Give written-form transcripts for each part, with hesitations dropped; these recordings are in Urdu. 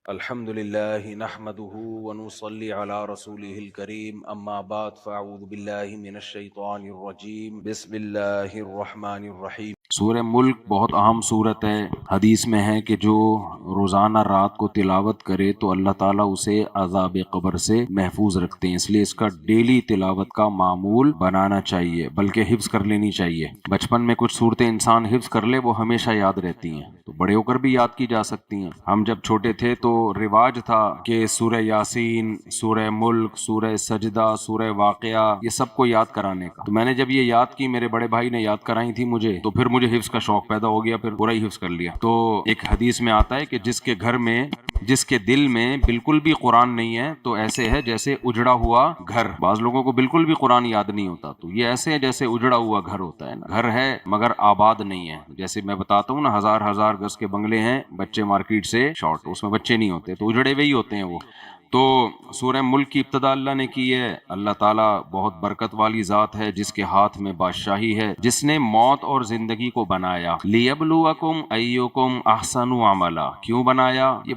الحمد لله نحمده ونصلي على رسوله الكريم اما بعد فاعوذ بالله من الشیطان الرجیم بسم اللہ الرحمن الرحیم۔ سورہ ملک بہت اہم سورت ہے۔ حدیث میں ہے کہ جو روزانہ رات کو تلاوت کرے تو اللہ تعالیٰ اسے عذاب قبر سے محفوظ رکھتے ہیں، اس لیے اس کا ڈیلی تلاوت کا معمول بنانا چاہیے، بلکہ حفظ کر لینی چاہیے۔ بچپن میں کچھ صورتیں انسان حفظ کر لے وہ ہمیشہ یاد رہتی ہیں، تو بڑے ہو کر بھی یاد کی جا سکتی ہیں۔ ہم جب چھوٹے تھے تو رواج تھا کہ سورہ یاسین، سورہ ملک، سورہ سجدہ، سورہ واقعہ، یہ سب کو یاد کرانے کا۔ تو میں نے جب یہ یاد کی، میرے بڑے بھائی نے یاد کرائی تھی مجھے، تو پھر مجھے حفظ کا شوق پیدا ہو گیا، پھر پورا ہی حفظ کر لیا۔ تو ایک حدیث میں آتا ہے کہ جس کے گھر میں، جس کے دل میں بالکل بھی قرآن نہیں ہے تو ایسے ہے جیسے اجڑا ہوا گھر۔ بعض لوگوں کو بالکل بھی قرآن یاد نہیں ہوتا، تو یہ ایسے ہے جیسے اجڑا ہوا گھر ہوتا ہے نا، گھر ہے مگر آباد نہیں ہے۔ جیسے میں بتاتا ہوں نا، ہزار ہزار گز کے بنگلے ہیں، بچے مارکیٹ سے شارٹ، اس میں بچے نہیں ہوتے، تو اجڑے ہوئے ہی ہوتے ہیں وہ۔ تو سورہ ملک کی ابتدا اللہ نے کی ہے۔ اللہ تعالیٰ بہت برکت والی ذات ہے جس کے ہاتھ میں بادشاہی ہے، جس نے موت اور زندگی کو بنایا۔ لیبلوکم ایکم احسن عملا، کیوں بنایا؟ یہ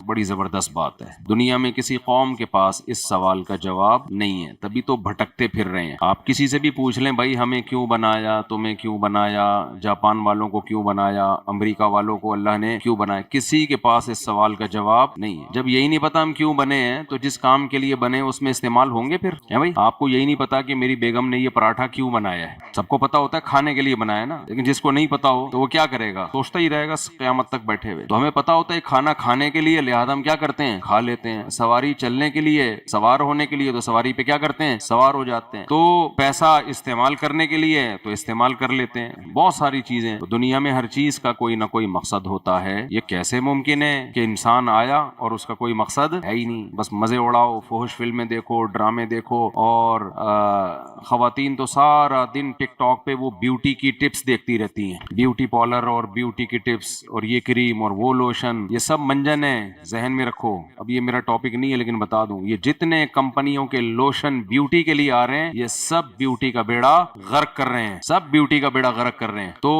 بڑی زبردست بات ہے۔ دنیا میں کسی قوم کے پاس اس سوال کا جواب نہیں ہے، تبھی تو بھٹکتے پھر رہے ہیں۔ آپ کسی سے بھی پوچھ لیں بھائی ہمیں کیوں بنایا، تمہیں کیوں بنایا، جاپان والوں کو کیوں بنایا، امریکہ والوں کو اللہ نے کیوں بنایا، کسی کے پاس اس سوال کا جواب نہیں ہے۔ جب یہی نہیں پتا ہم کیوں بنے ہیں تو جس کام کے لیے بنے اس میں استعمال ہوں گے پھر، ہے بھائی؟ آپ کو یہی نہیں پتا کہ میری بیگم نے یہ پراٹھا کیوں بنایا ہے، سب کو پتا ہوتا ہے کھانے کے لیے بنایا نا، لیکن جس کو نہیں پتا ہو تو وہ کیا کرے گا؟ سوچتا ہی رہے گا قیامت تک بیٹھے ہوئے۔ تو ہمیں پتا ہوتا ہے کھانا کھانے کے لیے، لہذا ہم کیا کرتے ہیں؟ کھا لیتے ہیں۔ سواری چلنے کے لیے، سوار ہونے کے لیے، تو سواری پہ کیا کرتے ہیں؟ سوار ہو جاتے ہیں۔ تو پیسہ استعمال کرنے کے لیے تو استعمال کر لیتے ہیں۔ بہت ساری چیزیں، تو دنیا میں ہر چیز کا کوئی نہ کوئی مقصد ہوتا ہے۔ یہ کیسے ممکن ہے کہ انسان آیا اور اس کا کوئی مقصد ہے ہی نہیں، بس مزے اڑاؤ، فحش فلمیں دیکھو، ڈرامے دیکھو، اور خواتین تو سارا دن ٹک ٹاک پہ وہ بیوٹی کی ٹپس دیکھتی رہتی ہیں، بیوٹی پارلر اور بیوٹی کی ٹپس، اور یہ کریم اور وہ لوشن، یہ سب منجن ہے، ذہن میں رکھو۔ اب یہ میرا ٹاپک نہیں ہے لیکن بتا دوں، یہ جتنے کمپنیوں کے لوشن بیوٹی کے لیے آ رہے ہیں، یہ سب بیوٹی کا بیڑا غرق کر رہے ہیں، سب بیوٹی کا بیڑا غرق کر رہے ہیں۔ تو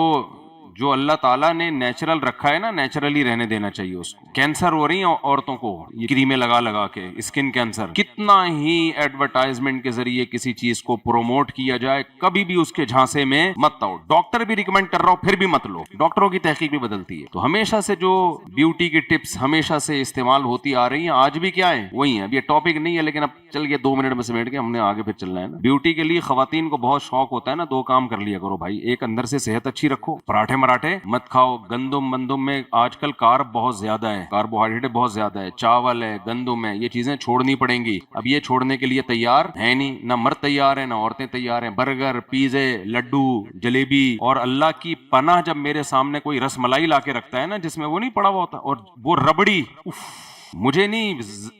جو اللہ تعالیٰ نے نیچرل رکھا ہے نا، نیچرلی رہنے دینا چاہیے اس کو۔ کینسر ہو رہی ہیں عورتوں کو یہ کریمیں لگا لگا کے، اسکن کینسر، کتنا ہی ایڈورٹائزمنٹ کے ذریعے کسی چیز کو پروموٹ کیا جائے، کبھی بھی اس کے جھانسے میں مت آؤ۔ ڈاکٹر بھی ریکمینڈ کر رہا ہو پھر بھی مت لو، ڈاکٹروں کی تحقیق بھی بدلتی ہے۔ تو ہمیشہ سے جو بیوٹی کی ٹپس ہمیشہ سے استعمال ہوتی آ رہی ہیں، آج بھی کیا ہے؟ وہی ہیں۔ اب یہ ٹاپک نہیں ہے لیکن اب چل گیا 2 منٹ میں سمیٹ کے، ہم نے آگے پھر چلنا ہے نا۔ بیوٹی کے لیے خواتین کو بہت شوق ہوتا ہے نا، 2 کام کر لیا کرو بھائی۔ ایک، اندر سے صحت اچھی رکھو، پراٹھے مراٹھے مت کھاؤ، گندم میں آج کل کارب بہت زیادہ ہے، کاربوہائیڈریٹ بہت زیادہ ہے، چاول ہے، گندم ہے، یہ چیزیں چھوڑنی پڑیں گی۔ اب یہ چھوڑنے کے لیے تیار ہے نہیں، نہ مرد تیار ہے نہ عورتیں تیار ہیں۔ برگر، پیزے، لڈو، جلیبی، اور اللہ کی پناہ جب میرے سامنے کوئی رس ملائی لا کے رکھتا ہے نا جس میں وہ نہیں پڑا ہوا ہوتا، اور وہ ربڑی، مجھے نہیں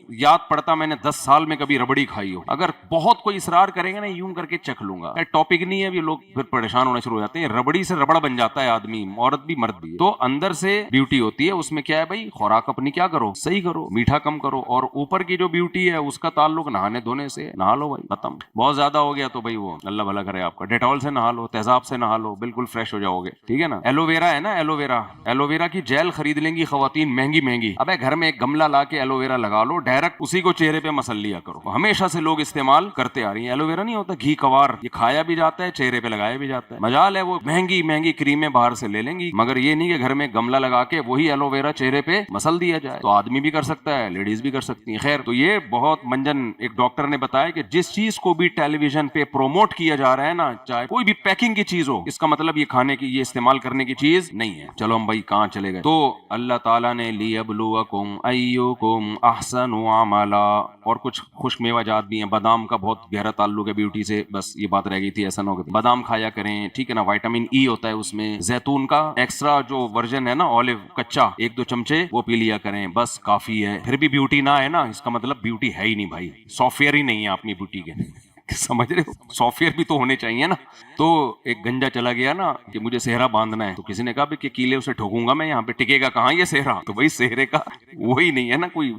یاد پڑتا میں نے 10 سال میں کبھی ربڑی کھائی ہو۔ اگر بہت کوئی اصرار کرے گا نا، یوں کر کے چکھ لوں گا۔ ٹاپک نہیں ہے، اب یہ لوگ پھر پریشان ہونا شروع ہو جاتے ہیں۔ ربڑی سے ربڑ بن جاتا ہے آدمی، عورت بھی مرد بھی۔ تو اندر سے بیوٹی ہوتی ہے، اس میں کیا ہے بھائی؟ خوراک اپنی کیا کرو؟ صحیح کرو، میٹھا کم کرو، اور اوپر کی جو بیوٹی ہے اس کا تعلق نہانے دھونے سے، نہا لو بھائی، ختم۔ بہت زیادہ ہو گیا تو بھائی وہ اللہ بھلا کرے آپ کا، ڈیٹول سے نہا لو، تیزاب سے نہا لو، بالکل فریش ہو جاؤ گے، ٹھیک ہے نا۔ ایلو ویرا ہے نا، ایلو ویرا کی جیل خرید لیں گی خواتین مہنگی، ابے گھر میں ایک گملہ لا کے ایلو ویرا لگا لو، ڈائریکٹ اسی کو چہرے پہ مسل لیا کرو۔ ہمیشہ سے لوگ استعمال کرتے آ رہی ہیں۔ ایلو ویرا نہیں ہوتا گھی کوار، یہ کھایا بھی جاتا ہے، چہرے پہ لگایا بھی جاتا ہے۔ مجال ہے وہ مہنگی کریمیں باہر سے لے لیں گی، مگر یہ نہیں کہ گھر میں گملہ لگا کے وہی ایلو ویرا چہرے پہ مسل دیا جائے۔ تو آدمی بھی کر سکتا ہے، لیڈیز بھی کر سکتی ہیں۔ خیر، تو یہ بہت منجن، ایک ڈاکٹر نے بتایا کہ جس چیز کو بھی ٹیلی ویژن پہ پروموٹ کیا جا رہا ہے نا، چاہے کوئی بھی پیکنگ کی چیز ہو، اس کا مطلب یہ کھانے کی، یہ استعمال کرنے کی چیز نہیں ہے۔ چلو ہم بھائی کہاں چلے گئے؟ تو اللہ تعالیٰ نے لیبلوکم ایکم احسن عملا، اور کچھ خشک میوہ جات بھی ہیں۔ بادام کا بہت گہرا تعلق ہے بیوٹی سے، بس یہ بات رہ گئی تھی، ایسا نہ ہو۔ بادام کھایا کریں، ٹھیک ہے نا، وائٹامن ای ہوتا ہے اس میں۔ زیتون کا ایکسٹرا جو ورژن ہے نا، اولیو کچا، 1-2 چمچے وہ پی لیا کریں، بس کافی ہے۔ پھر بھی بیوٹی نہ ہے نا، اس کا مطلب بیوٹی ہے ہی نہیں بھائی، سافٹ ویئر ہی نہیں ہے اپنی بیوٹی کے، سمجھ رہے ہو؟ سافٹ ویئر بھی تو ہونے چاہیے نا۔ تو ایک گنجا چلا گیا نا کہ مجھے صحرا باندھنا ہے، تو کسی نے کہا کہ کیلے اسے ٹھوکوں گا میں، یہاں پہ ٹکے گا کہاں یہ صحرا؟ تو بھائی صحرے کا وہی نہیں ہے نا، کوئی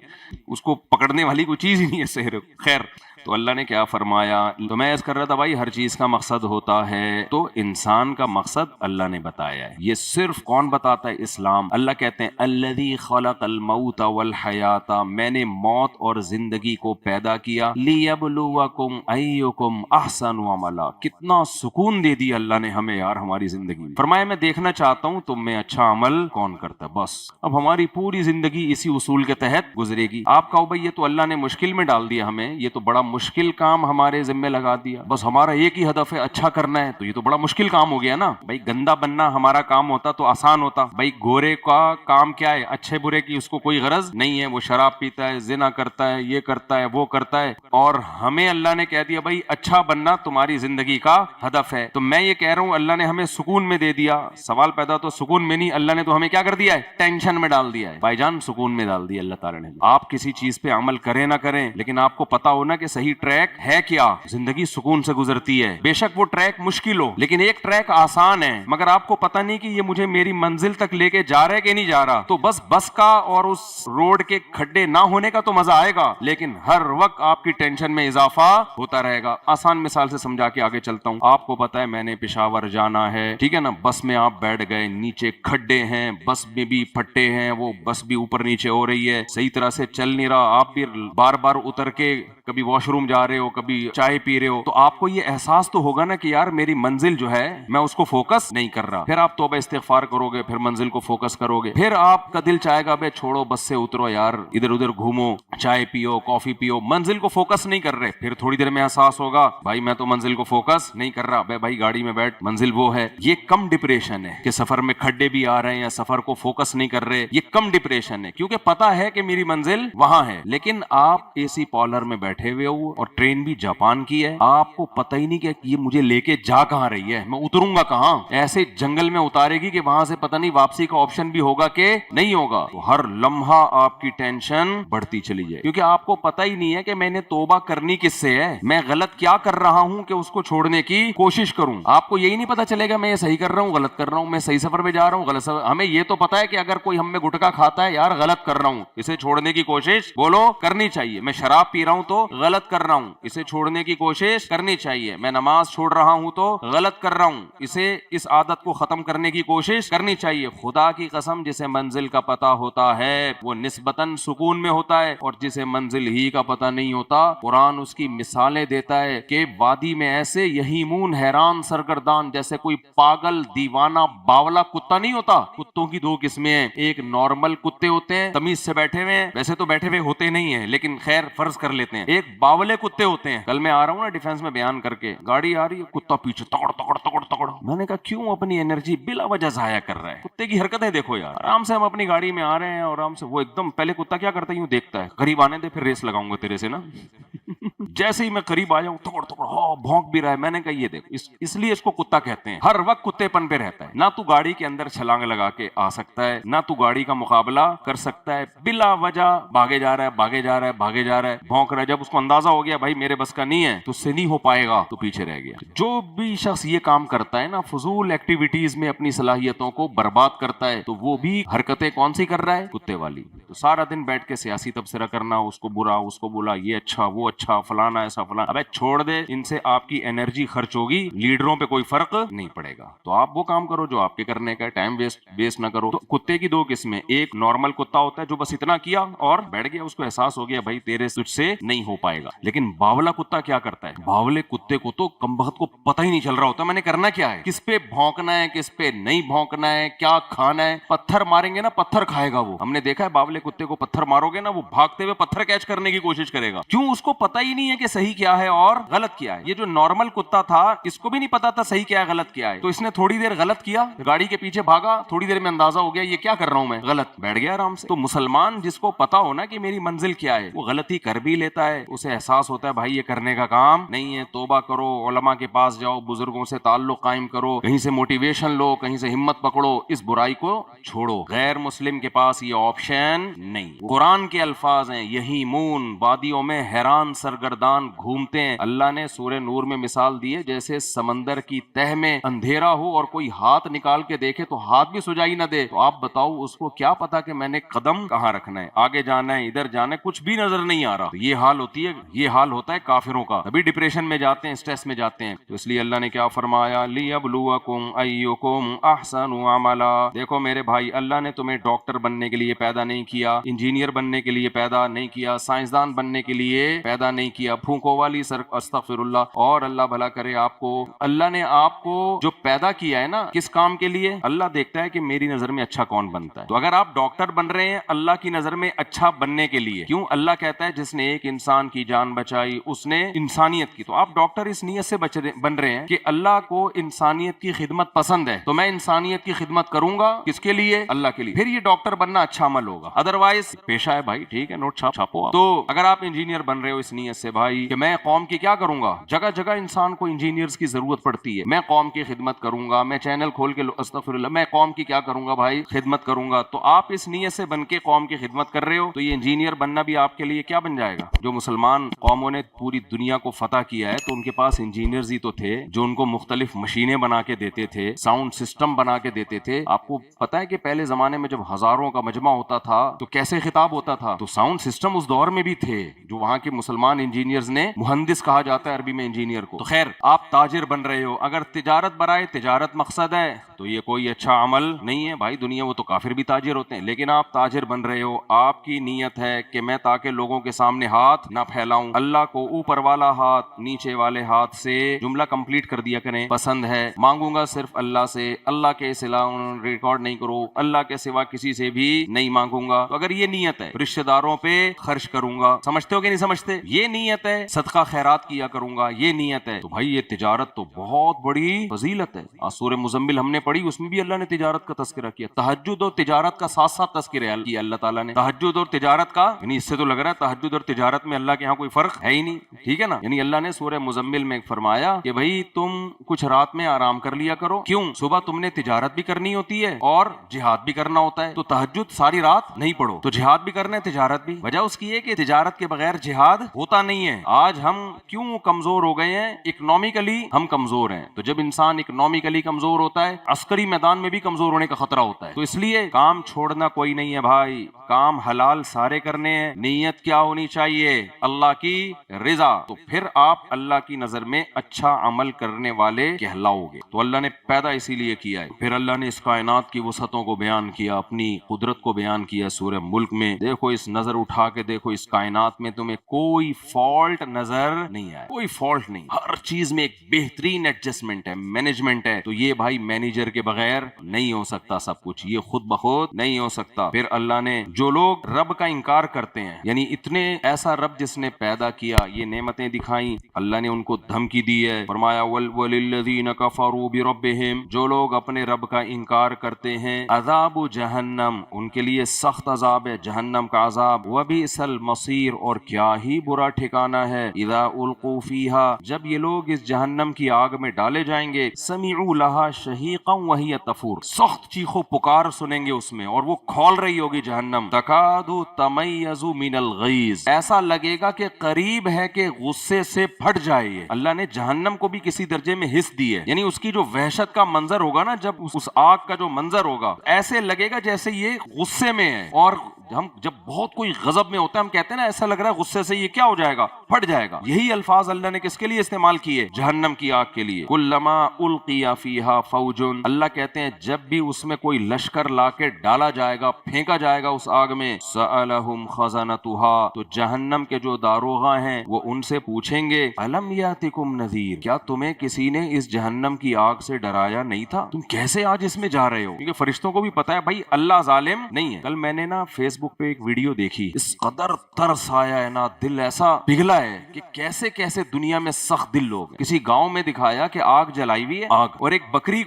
اس کو پکڑنے والی کوئی چیز ہی نہیں ہے صحرے۔ خیر، تو اللہ نے کیا فرمایا؟ تو میں اس کر رہا تھا بھائی ہر چیز کا مقصد ہوتا ہے، تو انسان کا مقصد اللہ نے بتایا ہے. یہ صرف کون بتاتا ہے؟ اسلام. اللہ کہتے ہیں الذی خلق الموت والحیات، میں نے موت اور زندگی کو پیدا کیا، لیبلوکم ایکم احسن عملا. کتنا سکون دے دی اللہ نے ہمیں یار ہماری زندگی میں. فرمایا میں دیکھنا چاہتا ہوں تم میں اچھا عمل کون کرتا ہے. بس اب ہماری پوری زندگی اسی اصول کے تحت گزرے گی. آپ کہو بھائی یہ تو اللہ نے مشکل میں ڈال دیا ہمیں، یہ تو بڑا مشکل کام ہمارے ذمہ لگا دیا، بس ہمارا ایک ہی ہدف ہے اچھا کرنا ہے، تو یہ تو بڑا مشکل کام ہو گیا نا. بھائی گندا بننا ہمارا کام ہوتا تو آسان ہوتا. بھائی گورے کا کام کیا ہے؟ اچھے برے کی اس کو کوئی غرض نہیں ہے، وہ شراب پیتا ہے، زنا کرتا ہے، یہ کرتا ہے، وہ کرتا ہے، اور ہمیں اللہ نے کہہ دیا بھائی اچھا بننا تمہاری زندگی کا ہدف ہے. تو میں یہ کہہ رہا ہوں اللہ نے ہمیں سکون میں دے دیا. سوال پیدا تو سکون میں نہیں، اللہ نے تو ہمیں کیا کر دیا ہے؟ ٹینشن میں ڈال دیا ہے. بھائی جان سکون میں ڈال دیا اللہ تعالیٰ نے. آپ کسی چیز پہ عمل کریں نہ کریں، لیکن آپ کو پتا ہونا کہ صحیح ٹریک ہے کیا، زندگی سکون سے گزرتی ہے. بے شک وہ ٹریک مشکل ہو، لیکن ایک ٹریک آسان ہے، مگر آپ کو پتا نہیں کہ یہ مجھے میری منزل تک لے کے جا رہا ہے کہ نہیں جا رہا. تو بس کا اور اس روڈ کے کھڈے نہ ہونے کا تو مزہ آئے گا، لیکن ہر وقت آپ کی ٹینشن میں اضافہ ہوتا رہے گا. آسان مثال سے سمجھا کے آگے چلتا ہوں. آپ کو پتا ہے میں نے پشاور جانا ہے، ٹھیک ہے نا، بس میں آپ بیٹھ گئے، نیچے کھڈے ہیں، بس میں بھی پھٹے ہیں، وہ بس بھی اوپر نیچے ہو رہی ہے، صحیح طرح سے چل نہیں رہا، آپ بھی بار بار اتر کے کبھی واش روم جا رہے ہو، کبھی چائے پی رہے ہو، تو آپ کو یہ احساس تو ہوگا نا کہ یار میری منزل جو ہے میں اس کو فوکس نہیں کر رہا. پھر آپ توبہ استغفار کرو گے، پھر منزل کو فوکس کرو گے، پھر آپ کا دل چاہے گا بے چھوڑو بس سے اترو یار، ادھر ادھر گھومو، چائے پیو، کافی پیو، منزل کو فوکس نہیں کر رہے. پھر تھوڑی دیر میں احساس ہوگا بھائی میں تو منزل کو فوکس نہیں کر رہا، بھائی گاڑی میں بیٹھ، منزل وہ ہے. یہ کم ڈپریشن ہے کہ سفر میں کھڈے بھی آ رہے ہیں یا سفر کو فوکس نہیں کر رہے، یہ کم ڈپریشن ہے کیونکہ پتا ہے کہ میری منزل وہاں ہے. لیکن آپ اے سی پارلر میں بیٹھے ہوئے ہو اور ٹرین بھی جاپان کی ہے، آپ کو پتہ ہی نہیں کہ یہ مجھے لے کے جا کہاں رہی ہے، میں اتروں گا کہاں. ایسے جنگل میں اتارے گی کہ وہاں سے پتہ نہیں واپسی کا آپشن بھی ہوگا کہ نہیں ہوگا. تو ہر لمحہ آپ کی ٹینشن بڑھتی چلی جائے کیونکہ آپ کو پتہ ہی نہیں ہے کہ میں نے توبہ کرنی کس سے ہے، میں غلط کیا کر رہا ہوں کہ اس کو چھوڑنے کی کوشش کروں. آپ کو یہی نہیں پتا چلے گا میں یہ صحیح کر رہا ہوں غلط کر رہا ہوں، میں صحیح سفر پہ جا رہا ہوں غلط سفر. ہمیں یہ تو پتا ہے کہ اگر کوئی ہم میں گٹکا کھاتا ہے یار غلط کر رہا ہوں، اسے چھوڑنے کی کوشش بولو کرنی چاہیے. میں شراب پی رہا ہوں تو غلط کر رہا ہوں، اسے چھوڑنے کی کوشش کرنی چاہیے. میں نماز چھوڑ رہا ہوں تو غلط کر رہا ہوں، اسے اس عادت کو ختم کرنے کی کوشش کرنی چاہیے. خدا کی قسم جسے منزل کا پتہ ہوتا ہے وہ نسبتاً سکون میں ہوتا ہے، اور جسے منزل ہی کا پتہ نہیں ہوتا قرآن اس کی مثالیں دیتا ہے کہ وادی میں ایسے یہیمون حیران سرگردان جیسے کوئی پاگل دیوانہ باولا کتا نہیں ہوتا. کتوں کی دو قسمیں ہیں، ایک نارمل کتے ہوتے ہیں تمیز سے بیٹھے ہوئے ہیں، ویسے تو بیٹھے ہوئے ہوتے نہیں ہیں لیکن خیر فرض کر لیتے ہیں. ایک باولے کتے ہوتے ہیں. کل میں آ رہا ہوں نا ڈیفینس میں بیان کر کے، گاڑی آ رہی ہے، کتا پیچھے تکڑ تکڑ تکڑ تکڑ. میں نے کہا کیوں اپنی انرجی بلا وجہ ضائع کر رہا ہے؟ کتے کی حرکتیں دیکھو یار. آرام سے ہم اپنی گاڑی میں آ رہے ہیں اور آرام سے وہ ایک دم پہلے کتا کیا کرتا ہے یوں دیکھتا ہے، قریب آنے دے پھر ریس لگاؤں گا تیرے سے نا. جیسے ہی میں قریب آ جاؤں تکڑ تکڑ ہاں بھونک بھی رہا ہے. میں نے کہا یہ دیکھ اس لیے اس کو کتا کہتے ہیں، ہر وقت کتے پن پہ رہتا ہے. نہ تو گاڑی کے اندر چھلانگ لگا کے آ سکتا ہے، نہ تو گاڑی کا مقابلہ کر سکتا ہے، بلا وجہ بھاگے جا رہا ہے بھاگے جا رہا ہے بھاگے جا رہا ہے، بھونک رہا ہے. جب اس کو اندازہ ہو گیا بھائی میرے بس کا نہیں ہے تو اس سے نہیں ہو پائے گا تو پیچھے رہ گیا. جو بھی شخص یہ کام کرتا ہے نا، فضول ایکٹیویٹیز میں اپنی صلاحیتوں کو برباد کرتا ہے، تو وہ بھی حرکتیں کون سی کر رہا ہے؟ کتے والی. تو سارا دن بیٹھ کے سیاسی تبصرہ کرنا، اس کو برا اس کو بولا، یہ اچھا وہ اچھا فلانا ایسا فلانا. ابے چھوڑ دے، ان سے آپ کی انرجی خرچ ہوگی، لیڈروں پہ کوئی فرق نہیں پڑے گا. تو آپ وہ کام کرو جو آپ کے کرنے کا، ٹائم ویسٹ نہ کرو. تو کتے کی دو قسمیں، ایک نارمل کتا ہوتا ہے جو بس اتنا کیا اور بیٹھ گیا، اس کو احساس ہو گیا بھائی تیرے تجھ سے نہیں ہو پائے گا. لیکن باولا کتا کیا کرتا ہے؟ باولے کتے کو تو کم بخت کو پتہ ہی نہیں چل رہا ہوتا میں نے کرنا کیا ہے، کس پہ بھونکنا ہے کس پہ نہیں بھونکنا ہے، کیا کھانا ہے. پتھر ماریں گے نا پتھر کھائے گا وہ. ہم نے دیکھا ہے باولے کتے کو پتھر مارو گے نا وہ بھاگتے ہوئے پتھر کیچ کرنے کی کوشش کرے گا. کیوں؟ اس کو پتہ ہی نہیں ہے کہ صحیح کیا ہے اور غلط کیا ہے. یہ جو نارمل کتا تھا اس کو بھی نہیں پتا تھا صحیح کیا ہے غلط کیا ہے، تو اس نے تھوڑی دیر غلط کیا، گاڑی کے پیچھے بھاگا، تھوڑی دیر میں اندازہ ہو گیا یہ کیا کر رہا ہوں میں، غلط، بیٹھ گیا آرام سے. تو مسلمان جس کو پتا ہو نا کہ میری منزل کیا ہے، وہ غلطی کر بھی لیتا ہے، اسے احساس ہوتا ہے بھائی یہ کرنے کا کام نہیں ہے، توبہ کرو، علماء کے پاس جاؤ، بزرگوں سے تعلق قائم کرو، کہیں سے موٹیویشن لو، کہیں سے ہمت پکڑو، اس برائی کو چھوڑو. غیر مسلم کے پاس یہ آپشن نہیں. قرآن کے الفاظ ہیں یہیمون، وادیوں میں حیران سرگردان سائنسدان گھومتے ہیں. اللہ نے سورہ نور میں مثال دی ہے جیسے سمندر کی تہ میں اندھیرا ہو اور کوئی ہاتھ نکال کے دیکھے تو ہاتھ بھی سجائی نہ دے, تو آپ بتاؤ اس کو کیا پتا کہ میں نے قدم کہاں رکھنا ہے, آگے جانا ہے, ادھر جانا ہے, کچھ بھی نظر نہیں آ رہا. تو یہ حال ہوتی ہے, یہ حال ہوتا ہے کافروں کا, ابھی ڈپریشن میں جاتے ہیں, اسٹریس میں جاتے ہیں. تو اس لیے اللہ نے کیا فرمایا, لیبلوکم ایکم احسن عملا. دیکھو میرے بھائی, اللہ نے تمہیں ڈاکٹر بننے کے لیے پیدا نہیں کیا, انجینئر بننے کے لیے پیدا نہیں کیا, سائنسدان بننے کے لیے پیدا نہیں کیا, پھونکو والی سر استغفر اللہ, اور اللہ بھلا کرے آپ کو. اللہ نے آپ کو جو پیدا کیا ہے نا, کس کام کے لیے؟ اللہ دیکھتا ہے کہ میری نظر میں اچھا کون بنتا ہے. تو اگر آپ ڈاکٹر بن رہے ہیں اللہ کی نظر میں اچھا بننے کے لیے, کیوں؟ اللہ کہتا ہے جس نے ایک انسان کی جان بچائی اس نے انسانیت کی. تو آپ ڈاکٹر اس نیت سے بن رہے ہیں کہ اللہ کو انسانیت کی خدمت پسند ہے, تو میں انسانیت کی خدمت کروں گا. کس کے لیے؟ اللہ کے لیے. پھر یہ ڈاکٹر بننا اچھا عمل ہوگا. ادروائز پیشہ ہے بھائی, ٹھیک ہے, نوٹ چھاپو. تو اگر آپ انجینئر بن رہے ہو اس نیت سے بھائی کہ میں قوم کی کیا کروں گا, جگہ جگہ انسان کو انجینئرز کی ضرورت پڑتی ہے, میں قوم کی خدمت کروں گا, میں چینل کھول کے استغفر اللہ, میں قوم کی کیا کروں گا بھائی, خدمت کروں گا. تو آپ اس نیت سے بن کے قوم کی خدمت کر رہے ہو, تو یہ انجینئر بننا بھی آپ کے لیے کیا بن جائے گا. جو مسلمان قوموں نے پوری دنیا کو فتح کیا ہے تو ان کے پاس انجینئرز ہی تو تھے جو ان کو مختلف مشینیں بنا کے دیتے تھے, ساؤنڈ سسٹم بنا کے دیتے تھے. آپ کو پتا ہے کہ پہلے زمانے میں جب ہزاروں کا مجمع ہوتا تھا تو کیسے خطاب ہوتا تھا, تو ساؤنڈ سسٹم اس دور میں بھی تھے جو وہاں کے مسلمان انجینئرز نے, مہندس کہا جاتا ہے عربی میں انجینئر کو. تو خیر, آپ تاجر بن رہے ہو, اگر تجارت برائے تجارت مقصد ہے تو یہ کوئی اچھا عمل نہیں ہے بھائی. دنیا وہ تو کافر بھی تاجر ہوتے ہیں, لیکن آپ تاجر بن رہے ہو, آپ کی نیت ہے کہ میں تاکہ لوگوں کے سامنے ہاتھ نہ پھیلاؤں, اللہ کو اوپر والا ہاتھ نیچے والے ہاتھ سے, جملہ کمپلیٹ کر دیا کریں, پسند ہے. مانگوں گا صرف اللہ سے, اللہ کے سوا ریکارڈ نہیں کرو, اللہ کے سوا کسی سے بھی نہیں مانگوں گا. تو اگر یہ نیت ہے, رشتہ داروں پہ خرچ کروں گا, سمجھتے ہو کہ نہیں سمجھتے, یہ نیت ہے. صدقہ خیرات کیا کروں گا, یہ نیت ہے. تو بھائی یہ تجارت تو بہت بڑی فضیلت ہے. سورہ مزمل ہم نے پڑھی, اس میں بھی اللہ نے تجارت کا تذکرہ کیا. تہجد اور تجارت کا ساتھ ساتھ تذکرہ کیا اللہ تعالیٰ نے, تہجد اور تجارت کا. یعنی اس سے تو لگ رہا ہے تہجد اور تجارت میں اللہ کے ہاں کوئی فرق ہے ہی نہیں, ٹھیک ہے نا. یعنی اللہ نے سورہ مزمل میں فرمایا کہ بھائی تم کچھ رات میں آرام کر لیا کرو, کیوں؟ صبح تم نے تجارت بھی کرنی ہوتی ہے اور جہاد بھی کرنا ہوتا ہے. تو تہجد ساری رات نہیں پڑھو, تو جہاد بھی کرنا ہے تجارت بھی. وجہ اس کی ہے کہ تجارت کے بغیر جہاد ہوتا نہیں ہے. آج ہم کیوں کمزور ہو گئے ہیں؟ اکنامکلی ہم کمزور ہیں. تو جب انسان اکنامکلی کمزور ہوتا ہے, عسکری میدان میں بھی کمزور ہونے کا خطرہ ہوتا ہے. تو اس لیے کام چھوڑنا کوئی نہیں ہے بھائی, کام حلال سارے کرنے ہیں. نیت کیا ہونی چاہیے؟ اللہ کی رضا. تو پھر آپ اللہ کی نظر میں اچھا عمل کرنے والے کہلاؤ گے. تو اللہ نے پیدا اسی لیے کیا ہے. پھر اللہ نے اس کائنات کی وسعتوں کو بیان کیا, اپنی قدرت کو بیان کیا سورہ ملک میں. دیکھو, اس نظر اٹھا کے دیکھو, اس کائنات میں تمہیں کوئی فالٹ نظر نہیں آئے, کوئی فالٹ نہیں. ہر چیز میں ایک بہترین ایڈجسٹمنٹ ہے, مینجمنٹ ہے. تو یہ بھائی مینیجر کے بغیر نہیں ہو سکتا سب کچھ, یہ خود بخود نہیں ہو سکتا. پھر اللہ نے جو لوگ رب کا انکار کرتے ہیں, یعنی اتنے ایسا رب جس نے پیدا کیا, یہ نعمتیں دکھائیں, اللہ نے ان کو دھمکی دی ہے. فرمایا وَلِلَّذِينَ كَفَرُوا بِرَبِّهِمْ, جو لوگ اپنے رب کا انکار کرتے ہیں, عذاب جہنم, ان کے لیے سخت عذاب ہے, جہنم کا عذاب. وَبِئْسَ الْمَصِيرُ, اور کیا ہی برا ٹھکانہ ہے. اِذَا أُلْقُوا فِيهَا, جب یہ لوگ اس جہنم کی آگ میں ڈالے جائیں گے, سَمِعُوا لَهَا شَهِيقًا وَهِيَ تَفُورُ, سخت چیخو پکار سنیں گے اس میں, اور وہ کھول رہی ہوگی جہنم. تَكَادُ تَمَيَّزُ مِنَ الْغَيْظِ, ایسا لگے گا کہ قریب ہے کہ غصے سے پھٹ جائے. اللہ نے جہنم کو بھی کسی درجے میں حص دی ہے, یعنی اس کی جو وحشت کا منظر ہوگا نا, جب اس آگ کا جو منظر ہوگا, ایسے لگے گا جیسے یہ غصے میں ہے. اور ہم جب بہت کوئی غضب میں ہوتا ہے, ہم کہتے ہیں نا ایسا لگ رہا ہے غصے سے یہ کیا ہو جائے گا, پھٹ جائے گا. یہی الفاظ اللہ نے کس کے لیے استعمال کیے؟ جہنم کی آگ کے لیے. کلما القی فیہا فوج, اللہ کہتے ہیں جب بھی اس میں کوئی لشکر لا کے ڈالا جائے گا, پھینکا جائے گا اس آگ میں, سألہم خزنتہا, تو جہنم کے جو داروغہ ہیں وہ ان سے پوچھیں گے, الم یاتکم نذیر, کیا تمہیں کسی نے اس جہنم کی آگ سے ڈرایا نہیں تھا, تم کیسے آج اس میں جا رہے ہو؟ کیونکہ فرشتوں کو بھی پتا ہے بھائی اللہ ظالم نہیں ہے. کل میں نے نا فیس بک پہ ایک ویڈیو دیکھی, اس قدر ترس آیا ہے نا, دل ایسا پگھلا ہے کہ کیسے کیسے دنیا میں سخت دل لوگ. کسی گاؤں میں دکھایا کہ آگ جلائی ہوئی ہے, آگ, اور ایک بکری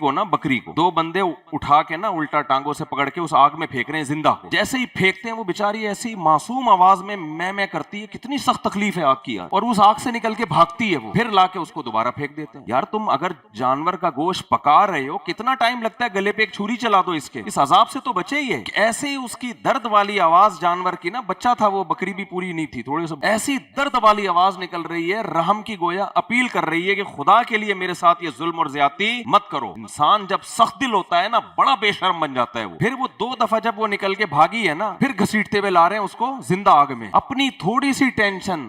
کو دو بندے اٹھا کے نا الٹا ٹانگوں سے پکڑ کے اس آگ میں پھینک رہے ہیں زندہ کو. جیسے ہی پھینکتے ہیں وہ بیچاری ایسی معصوم آواز میں کرتی ہے, کتنی سخت تکلیف ہے آگ کی, اور اس آگ سے نکل کے بھاگتی ہے وہ, پھر لا کے اس کو دوبارہ پھینک دیتے ہیں. یار تم اگر جانور کا گوشت پکا رہے ہو, کتنا ٹائم لگتا ہے, گلے پہ ایک چھری چلا دو, اس عذاب سے تو بچے ہی ہے. ایسے ہی اس کی درد والی والی آواز جانور کی نا, بچہ تھا وہ, بکری بھی پوری نہیں تھی, تھوڑے سے ایسی درد والی آواز نکل رہی ہے, رحم کی گویا اپیل کر رہی ہے کہ خدا کے لیے میرے ساتھ یہ ظلم اور زیادتی مت کرو. انسان جب سخت دل ہوتا ہے نا بڑا بے شرم بن جاتا ہے وہ. پھر وہ 2 دفعہ جب وہ نکل کے بھاگی ہے نا, پھر گھسیٹتے ہوئے لا رہے ہیں اس کو زندہ آگ میں. اپنی تھوڑی سی ٹینشن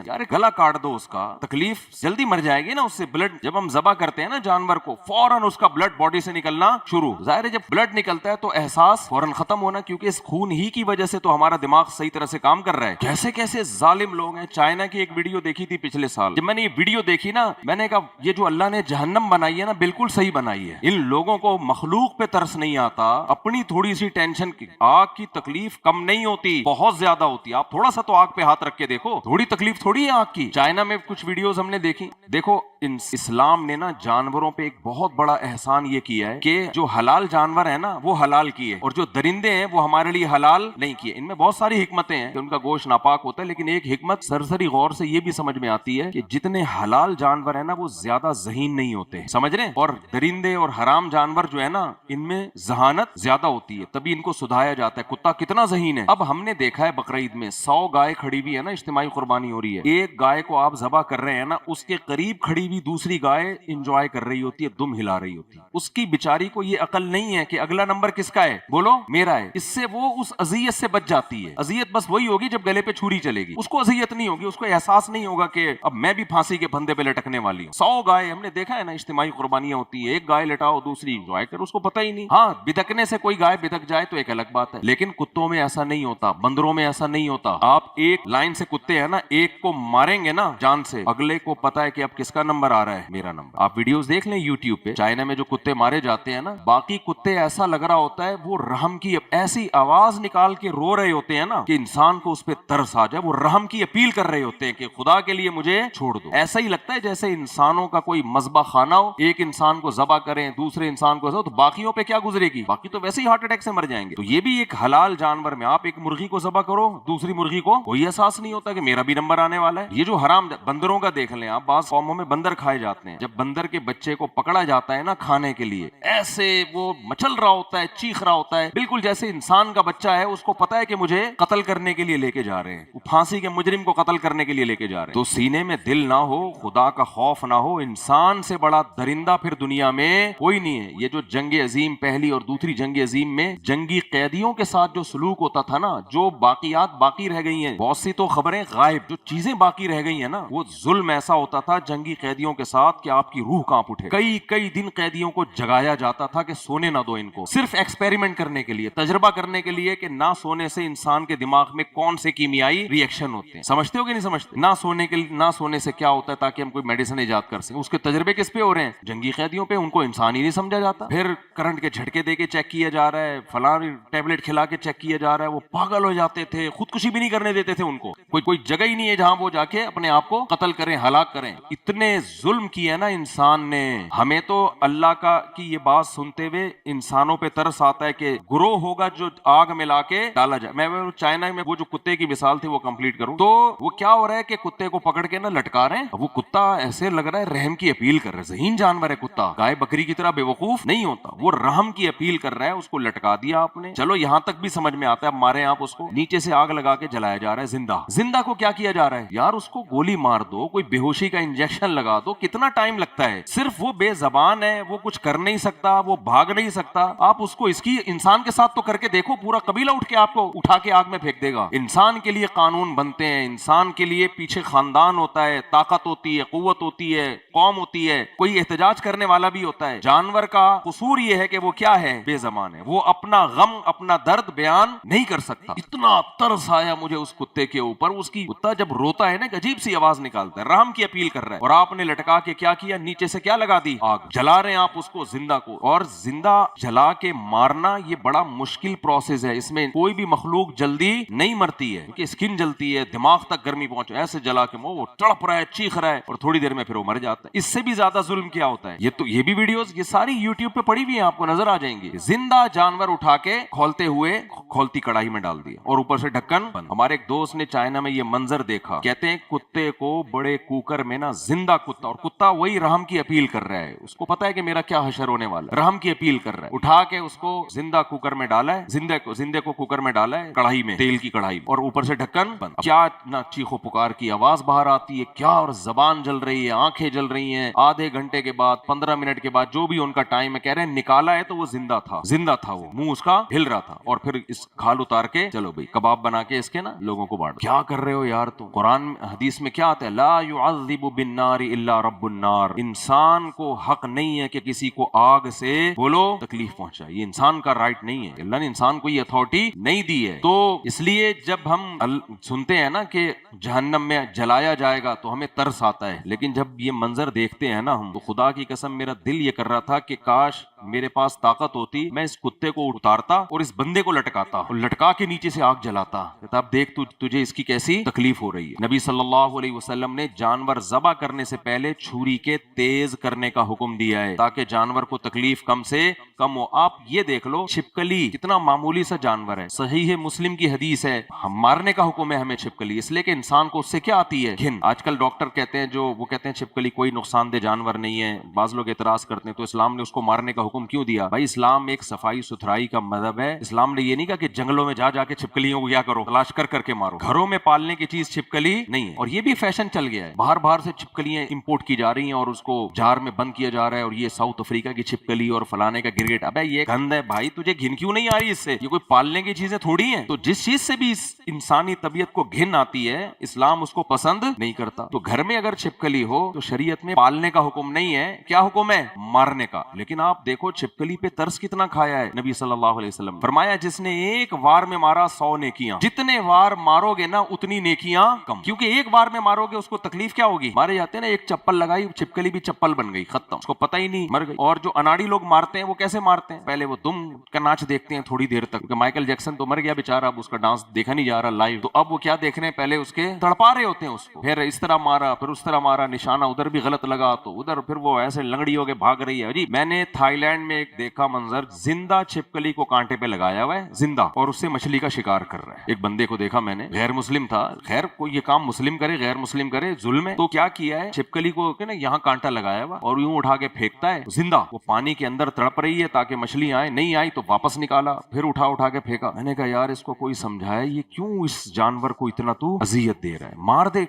یار گلا کاٹ دو اس کا, تکلیف جلدی مر جائے گی نا اس سے. بلڈ جب ہم ذبح کرتے ہیں نا جانور کو, فوراً اس کا بلڈ باڈی سے نکلنا شروع. ظاہر ہے جب بلڈ نکلتا ہے تو احساس فوراً ختم ہونا, کیونکہ اس خون ہی کی وجہ سے تو ہمارا دماغ صحیح طرح سے کام کر رہا ہے. کیسے کیسے ظالم لوگ ہیں. چائنا کی ایک ویڈیو دیکھی تھی پچھلے سال, جب میں نے یہ ویڈیو دیکھی نا میں نے کہا یہ جو اللہ نے جہنم بنائی ہے نا بالکل صحیح بنائی ہے. ان لوگوں کو مخلوق پہ ترس نہیں آتا. اپنی تھوڑی سی ٹینشن کی, آگ کی تکلیف کم نہیں ہوتی, بہت زیادہ ہوتی. آپ تھوڑا سا تو آگ پہ ہاتھ رکھ کے دیکھو, تھوڑی تکلیف تھوڑی ہے آگ کی. چائنا میں کچھ ویڈیوز ہم نے دیکھی. دیکھو اسلام نے نا جانوروں پہ ایک بہت بڑا احسان یہ کیا ہے کہ جو حلال جانور ہیں نا وہ حلال کیے, اور جو درندے ہیں وہ ہمارے لیے حلال نہیں کیے. ان میں بہت ساری حکمتیں ہیں کہ ان کا گوشت ناپاک ہوتا ہے, لیکن ایک حکمت سرسری غور سے یہ بھی سمجھ میں آتی ہے کہ جتنے حلال جانور ہیں نا وہ زیادہ ذہین نہیں ہوتے, سمجھ رہے ہیں, اور درندے اور حرام جانور جو ہے نا ان میں ذہانت زیادہ ہوتی ہے, تبھی ان کو سدھایا جاتا ہے. کتا کتنا ذہین ہے. اب ہم نے دیکھا ہے بقرعید میں 100 گائے کھڑی ہوئی ہے نا, اجتماعی قربانی ہو رہی ہے. ایک گائے کو آپ ذبح کر رہے ہیں نا, اس کے قریب کھڑی ہوئی دوسری گائے انجوائے کر رہی ہوتی ہے, دم ہلا رہی ہوتی ہے. اس کی بیچاری کو یہ عقل نہیں ہے کہ اگلا نمبر کس کا ہے, بولو میرا ہے. اس سے وہ اس اذیت سے بچ جاتی ہے. اذیت بس وہی ہوگی جب گلے پہ چھری چلے گی, اس کو اذیت نہیں ہوگی, اس کو احساس نہیں ہوگا کہ اب میں بھی پھانسی کے پھندے پہ لٹکنے والی ہوں. 100 گائے ہم نے دیکھا ہے نا, اجتماعی قربانیاں ہوتی ہے, ایک گائے لٹاؤ دوسری انجوائے کر, اس کو پتہ ہی نہیں. ہاں بدکنے سے کوئی گائے بدک جائے تو ایک الگ بات ہے, لیکن کتوں میں ایسا نہیں ہوتا, بندروں میں ایسا نہیں ہوتا. آپ ایک لائن سے کتے ہیں نا, ایک کو ماریں گے نا جان سے, اگلے کو پتا ہے کہ اب کس کا نمبر آ رہا ہے, میرا نمبر. آپ ویڈیوز دیکھ لیں یوٹیوب پہ, چائنا میں جو کتے مارے جاتے ہیں نا, باقی کتے ایسا لگ رہا ہوتا ہے وہ رحم کی ایسی آواز نکال کے رو رہے ہوتے ہیں نا کہ انسان کو اس پہ ترس آ جائے. وہ رحم کی اپیل کر رہے ہوتے ہیں کہ خدا کے لیے مجھے چھوڑ دو. ایسا ہی لگتا ہے جیسے انسانوں کا کوئی مذبح خانہ ہو, ایک انسان کو ذبح کریں دوسرے انسان کو, تو باقیوں پہ کیا گزرے گی, باقی تو ویسے ہی ہارٹ اٹیک سے مر جائیں گے. تو یہ بھی ایک حلال جانور میں آپ ایک مرغی کو ذبح کرو, دوسری مرغی کو کوئی احساس نہیں ہوتا کہ میرا بھی نمبر آنے والا ہے. یہ جو حرام بندروں کا دیکھ لیں آپ, بعض قوموں میں بندر کھائے جاتے ہیں. جب بندر کے بچے کو پکڑا جاتا ہے نا کھانے کے لیے, ایسے وہ مچل رہا ہوتا ہے, چیخ رہا ہوتا ہے, بالکل جیسے انسان کا بچہ ہے, اس کو پتا ہے کہ مجھے قتل کرنے کے لیے لے کے جا رہے ہیں, وہ پھانسی کے مجرم کو قتل کرنے کے لیے لے کے جا رہے ہیں. تو سینے میں دل نہ ہو, خدا کا خوف نہ ہو, انسان سے بڑا درندہ پھر دنیا میں کوئی نہیں ہے. یہ جو جنگ عظیم پہلی اور دوسری جنگ عظیم میں جنگی قیدیوں کے ساتھ جو سلوک ہوتا تھا نا, جو باقیات باقی رہ گئی ہیں, بہت سی تو خبریں غائب, جو چیزیں باقی رہ گئی ہیں نا, وہ ظلم ایسا ہوتا تھا جنگی قیدیوں کے ساتھ کہ آپ کی روح کانپ اٹھے. کئی دن قیدیوں کو جگایا جاتا تھا کہ سونے نہ دو ان کو, صرف ایکسپیریمنٹ کرنے کے لیے, تجربہ کرنے کے لیے کہ نہ سونے سے انسان کے دماغ میں کون سے کیمیائی ری ایکشن ہوتے ہیں. سمجھتے ہو کہ نہیں سمجھتے؟ نہ سونے سے کیا ہوتا ہے تاکہ ہم کوئی میڈیسن ایجاد کر سکیں. اس کے تجربے کس پہ ہو رہے ہیں, جنگی قیدیوں پہ. ان کو انسان ہی نہیں سمجھا جاتا. پھر کرنٹ کے جھٹکے دے کے چیک کیا جا رہا ہے, فلاں ٹیبلٹ کھلا کے چیک کیا جا رہا ہے. وہ پاگل ہو جاتے تھے, خودکشی بھی نہیں کرنے دیتے تھے ان کو. کوئی جگہ ہی نہیں ہے جہاں وہ جا کے اپنے آپ کو قتل کریں, ہلاک کریں. اتنے ظلم کیا نا انسان نے. ہمیں تو اللہ کا کی یہ بات سنتے ہوئے انسانوں پہ ترس آتا ہے کہ گروہ ہوگا جو آگ میں لا کے ڈالا جائے. میں چائنا میں وہ جو کتے کی مثال تھی وہ کمپلیٹ کروں, تو وہ کیا ہو رہا ہے کہ کتے کو پکڑ کے نا لٹکا رہے ہیں. وہ کتا ایسے لگ رہا ہے رحم کی اپیل کر رہا ہے. ذہین جانور ہے کتا, گائے بکری کی طرح بے وقوف نہیں ہوتا. وہ رحم کی اپیل کر رہا ہے, اس کو لٹکا دیا آپ نے. چلو یہاں تک بھی سمجھ میں آتا ہے. اب مارے آپ اس کو, نیچے سے آگ لگا کے جلایا جا رہا ہے زندہ کو کیا کیا جا رہا ہے یار, اس کو گولی مار دو, کوئی بے ہوشی کا انجیکشن لگا دو, کتنا ٹائم لگتا ہے. صرف وہ بے زبان ہے, وہ کچھ کر نہیں سکتا, وہ بھاگ نہیں سکتا. آپ اس کو اس کی انسان کے ساتھ تو کر کے دیکھو, پورا قبیلہ اٹھ کے آپ کو اٹھا کے آگ میں پھینک دے گا. انسان کے لیے قانون بنتے ہیں, انسان کے لیے پیچھے خاندان ہوتا ہے, طاقت ہوتی ہے, قوت ہوتی ہے, قوم ہوتی ہے, کوئی احتجاج کرنے والا بھی ہوتا ہے. جانور کا قصور یہ ہے کہ وہ کیا ہے, بے زبان ہے. وہ اپنا غم اپنا درد بیان نہیں کر سکتا. اتنا ترس آیا مجھے اس کتے کے اوپر. اس کی کتا جب روتا ہے نا, ایک عجیب سی آواز نکالتا ہے, رحم کی اپیل کر رہا ہے, اور آپ نے لٹکا کے کیا کیا, نیچے سے کیا لگا دی, آگ. جلا رہے ہیں آپ اس کو زندہ کو. اور زندہ جلا کے مارنا یہ بڑا مشکل پروسیس ہے. اس میں کوئی بھی مخلوق جلدی نہیں مرتی ہے, کیونکہ اسکن جلتی ہے, دماغ تک گرمی پہنچے, ایسے جلا کے وہ تڑپ رہا ہے, چیخ رہا ہے, اور تھوڑی دیر میں پھر وہ مر جاتا ہے. اس سے بھی زیادہ ظلم کیا ہوتا ہے. یہ بھی ویڈیوز یہ ساری یوٹیوب پہ پڑی ہوئی ہیں, آپ کو نظر آ جائیں گے. زندہ جانور اٹھا کے کھولتی کڑاہی میں ڈال دیا, اور اوپر سے ڈھکن بند. ہمارے ایک دوست نے چائنا میں یہ منظر دیکھا, کہتے ہیں کتے کو بڑے کوکر میں نا زندہ کتا, اور کتا وہی رحم کی اپیل کر رہا ہے, اس کو پتا ہے کہ میرا کیا حشر ہونے والا ہے, رحم کی اپیل کر رہا ہے, اٹھا کے اس کو زندہ کوکر میں ڈالا ہے, زندے کو کوکر میں ڈالا ہے, کڑھائی میں, تیل کی کڑھائی, اور اوپر سے ڈھکن بند. کیا نہ چیخو پکار کی آواز باہر آتی ہے, کیا, اور زبان جل رہی ہے, آنکھیں جل رہی ہیں. آدھے گھنٹے کے بعد, 15 منٹ کے بعد, جو بھی ان کا ٹائم ہے, کہہ رہے ہیں نکالا ہے تو وہ زندہ تھا وہ, منہ اس کا ہل رہا تھا, اور پھر اس کھال اتار کے چلو بھائی کباب بنا کے اس کے نا لوگوں کو بانٹ. کیا کر رہے ہو یار تم؟ قرآن حدیث میں کیا آتا ہے, لا يعذب بالنار الا رب النار. انسان کو حق نہیں ہے کہ کسی کو آگ سے بولو تکلیف پہنچائے, یہ انسان کا رائٹ نہیں ہے, اللہ نے انسان کو یہ اتھارٹی نہیں دی ہے. تو اس لیے جب ہم سنتے ہیں نا کہ جہنم میں جلایا جائے گا تو ہمیں ترس آتا ہے, لیکن جب یہ منظر دیکھتے ہیں نا ہم, تو خدا کی قسم میرا دل یہ کر رہا تھا کہ کاش میرے پاس طاقت ہوتی, میں اس کتے کو اتارتا اور اس بندے کو لٹکاتا, اور لٹکا کے نیچے سے آگ جلاتا. اب دیکھ تجھے اس کی کیسی تکلیف ہو رہی ہے. نبی صلی اللہ علیہ وسلم نے جانور ذبح کرنے سے پہلے چھری کے تیز کرنے کا حکم دیا ہے تاکہ جانور کو تکلیف کم سے کم ہو. آپ یہ دیکھ لو, چھپکلی کتنا معمولی سا جانور ہے, صحیح مسلم کی حدیث ہے, ہم مارنے کا حکم ہے ہمیں چھپکلی, اس لیے کہ انسان کو اس سے کیا آتی ہے, گھن. آج کل ڈاکٹر کہتے ہیں, وہ کہتے ہیں چھپکلی کوئی نقصان دہ جانور نہیں ہے, بعض لوگ اعتراض کرتے ہیں, تو اسلام نے اس کو مارنے کا حکم کیوں دیا؟ بھائی اسلام ایک صفائی ستھرائی کا مذہب ہے. اسلام نے یہ نہیں کہا کہ جنگلوں میں جا کے چھپکلیوں کو کیا کرو, تلاش کر کے مارو. گھروں میں پالنے کی چیز چھپکلی نہیں ہے, اور یہ بھی فیشن چل گیا ہے, باہر سے چھپکلیاں امپورٹ کی جا رہی ہیں اور اس کو جار میں بند کیا جا رہا ہے, اور یہ ساؤتھ افریقہ کی چھپکلی اور فلانے کا گرگٹ. ابے یہ گند ہے بھائی, تجھے گھن کیوں نہیں آ رہی اس سے؟ یہ کوئی پالنے کی چیزیں تھوڑی ہیں. تو جس چیز سے بھی انسانی طبیعت کو گھن آتی ہے, اسلام اس کو پسند نہیں کرتا. تو گھر میں اگر چھپکلی ہو تو شریعت میں پالنے کا حکم نہیں ہے, کیا حکم ہے؟ مارنے کا. لیکن آپ دیکھو چھپکلی پہ ترس کتنا کھایا ہے نبی صلی اللہ علیہ وسلم. فرمایا جس نے ایک وار میں مارا 100 نیکیاں, جتنے وار مارو گے نا اتنی نیکیاں کم, کیونکہ ایک بار میں مارو گے اس کو تکلیف کیا ہوگی؟ مارے جاتے ہیں نا, ایک چپل لگائی, چھپکلی بھی چپل بن گئی, ختم, اس کو پتہ ہی نہیں, مر گئی. اور جو اناڑی لوگ مارتے ہیں وہ کیسے مارتے ہیں؟ پہلے وہ دم کا ناچ دیکھتے ہیں تھوڑی دیر تک, مائیکل جیکسن تو مر گیا بیچارہ, اب اس کا ڈانس دیکھا نہیں جا رہا لائیو, تو اب وہ کیا دیکھ رہے ہیں, پہلے اس کے تڑپا رہے ہوتے ہیں اس کو, پھر اس طرح مارا, پھر اس طرح مارا, نشانہ ادھر بھی غلط لگا تو ادھر, پھر وہ ایسے لنگڑی ہو کے بھاگ رہی ہے. جی میں نے تھائی لینڈ میں ایک دیکھا منظر, زندہ چھپکلی کو کانٹے پہ لگایا ہوا ہے, زندہ, اور اس سے مچھلی کا شکار کر رہا ہے. ایک بندے کو دیکھا میں نے, غیر مسلم تھا, خیر کوئی یہ کام مسلم کرے غیر مسلم کرے ظلم ہے, تو کیا کیا ہے, چھپکلی کو نا یہاں کانٹا لگایا ہوا اور یوں اٹھا کے پھینکتا ہے, زندہ, وہ پانی کے اندر تڑپ رہی ہے تاکہ مچھلی آئے, نہیں آئی تو واپس نکالا, پھر اٹھا کے پھینکا. میں نے کہا یار اس کو کوئی سمجھائے, یہ کیوں اس جانور کو اتنا تو اذیت دے رہا ہے,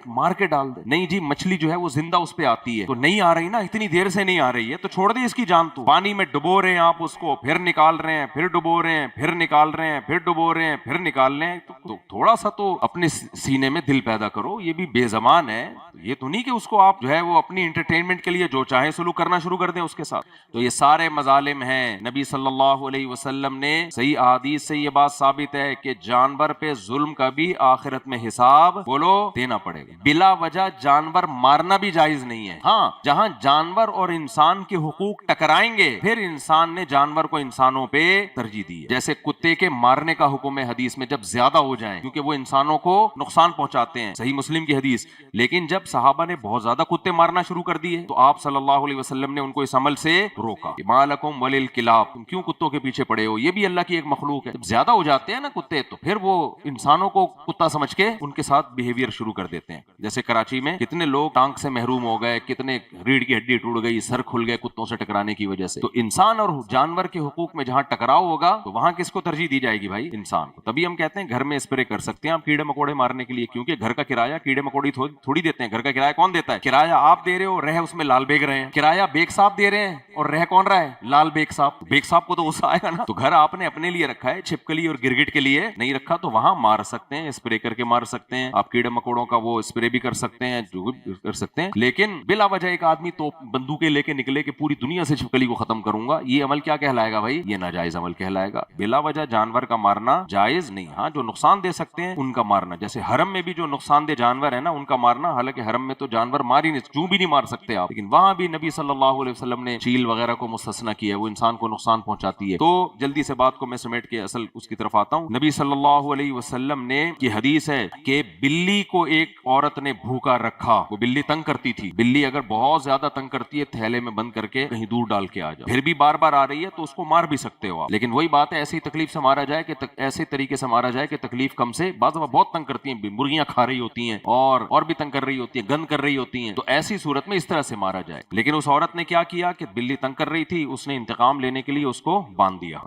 مار کے ڈال دے. نہیں جی مچھلی جو ہے وہ زندہ اس پہ آتی ہے, تو نہیں آ رہی نا, اتنی دیر سے نہیں آ رہی ہے تو چھوڑ دے اس کی جان. تو پانی میں ڈبو رہے ہیں آپ اس کو, پھر نکال رہے ہیں, پھر ڈبو رہے ہیں, پھر نکال رہے ہیں, پھر ڈبو رہے ہیں, پھر نکال رہے ہیں, تو تھوڑا سا تو اپنے سینے میں دل پیدا کرو. یہ بھی بے زبان ہے, یہ تو نہیں کہ اس کو آپ جو ہے وہ اپنی انٹرٹینمنٹ کے لیے جو چاہے سلوک کرنا شروع کر دیں اس کے ساتھ. تو یہ سارے مظالم ہیں. نبی صلی اللہ علیہ وسلم نے صحیح احادیث سے یہ بات ثابت ہے کہ جانور پہ ظلم کا بھی آخرت میں حساب بولو دینا پڑے گا. بلا وجہ جانور مارنا بھی جائز نہیں ہے. ہاں جہاں جانور اور انسان کے حقوق ٹکرائیں گے پھر انسان نے جانور کو انسانوں پہ ترجیح دی ہے. جیسے کتے کے مارنے کا حکم ہے حدیث میں جب زیادہ ہو جائیں, کیونکہ وہ انسانوں کو نقصان پہنچاتے ہیں, صحیح مسلم کی حدیث. لیکن جب صحابہ نے بہت زیادہ کتے مارنا شروع کر دیے تو آپ صلی اللہ علیہ وسلم نے ان کو اس عمل سے روکا. ما لکم وللکلاب, تم کیوں کتوں کے پیچھے پڑے ہو, یہ بھی اللہ کی ایک مخلوق ہے. جب زیادہ ہو جاتے ہیں نا کتے تو پھر وہ انسانوں کو کتا سمجھ کے ان کے ساتھ بیہیویئر شروع کر دیتے ہیں. جیسے کراچی میں کتنے لوگ ٹانک سے محروم ہو گئے, کتنے ریڑھ کی ہڈی ٹوٹ گئی, سر کھل گئے کتوں سے ٹکرانے کی وجہ سے. تو انسان اور جانور کے حقوق میں جہاں ٹکراؤ ہوگا تو وہاں کس کو ترجیح دی جائے گی بھائی؟ انسان کو. تبھی ہم کہتے ہیں گھر میں اسپرے کر سکتے ہیں آپ کیڑے مکوڑے مارنے کے لیے, کیونکہ گھر کا کرایہ کیڑے مکوڑی تھوڑی دیتے ہیں. گھر کا کرایہ کون دیتا ہے؟ کرایہ آپ دے رہے ہو, رہ اس میں لال بیگ رہے ہیں. کرایہ بیگ صاحب دے رہے ہیں اور رہ کون رہا ہے؟ لال بیگ صاحب. بیگ صاحب کو تو غصہ آئے گا نا. تو گھر آپ نے اپنے لیے رکھا ہے, چھپکلی اور گرگٹ کے لیے نہیں رکھا, تو وہاں مار سکتے ہیں, اسپرے کر کے مار سکتے ہیں آپ. کیڑے مکوڑوں کا وہ اسپرے بھی کر سکتے ہیں, جو بھی کر سکتے ہیں. لیکن بلا وجہ ایک آدمی تو بندوقیں لے کے نکلے کہ پوری دنیا سے چھپکلی کو ختم کروں گا, یہ عمل کیا کہلائے گا بھائی؟ یہ ناجائز عمل کہلائے گا. بلا وجہ جانور کا مارنا جائز نہیں. ہاں جو نقصان دے سکتے ہیں ان کا مارنا, جیسے حرم میں بھی جو نقصان دہ جانور ہے نا ان کا مارنا. حالانکہ حرم میں تو جانور مار ہی نہیں, کیوں بھی نہیں مار سکتے آپ, لیکن وہاں بھی نبی صلی اللہ علیہ وسلم نے چیل وغیرہ کو مستثنی کیا ہے, وہ انسان کو نقصان پہنچاتی ہے. تو جلدی سے بات کو میں سمیٹ کے اصل اس کی طرف آتا ہوں. نبی صلی اللہ علیہ وسلم نے کی حدیث ہے کہ بلی کو ایک عورت نے بھوکا رکھا, وہ بلی تنگ کرتی تھی. بلی اگر بہت زیادہ تنگ کرتی ہے تھیلے میں بند کر کے کہیں دور ڈال کے آ جاؤ, پھر پھر بھی بار بار آ رہی ہے تو اس کو مار بھی سکتے ہو آپ، لیکن وہی بات ہے ایسی تکلیف سے مارا جائے کہ ایسے طریقے سے مارا جائے کہ تکلیف کم سے، بعض دفعہ بہت تنگ کرتی ہیں، مرغیاں کھا رہی ہوتی ہیں اور بھی تنگ کر رہی ہوتی ہیں، گند کر رہی ہوتی ہیں، تو ایسی صورت میں اس طرح سے مارا جائے۔ لیکن اس عورت نے کیا کیا کہ بلی تنگ کر رہی تھی، اس نے انتقام لینے کے لیے اس کو باندھ دیا،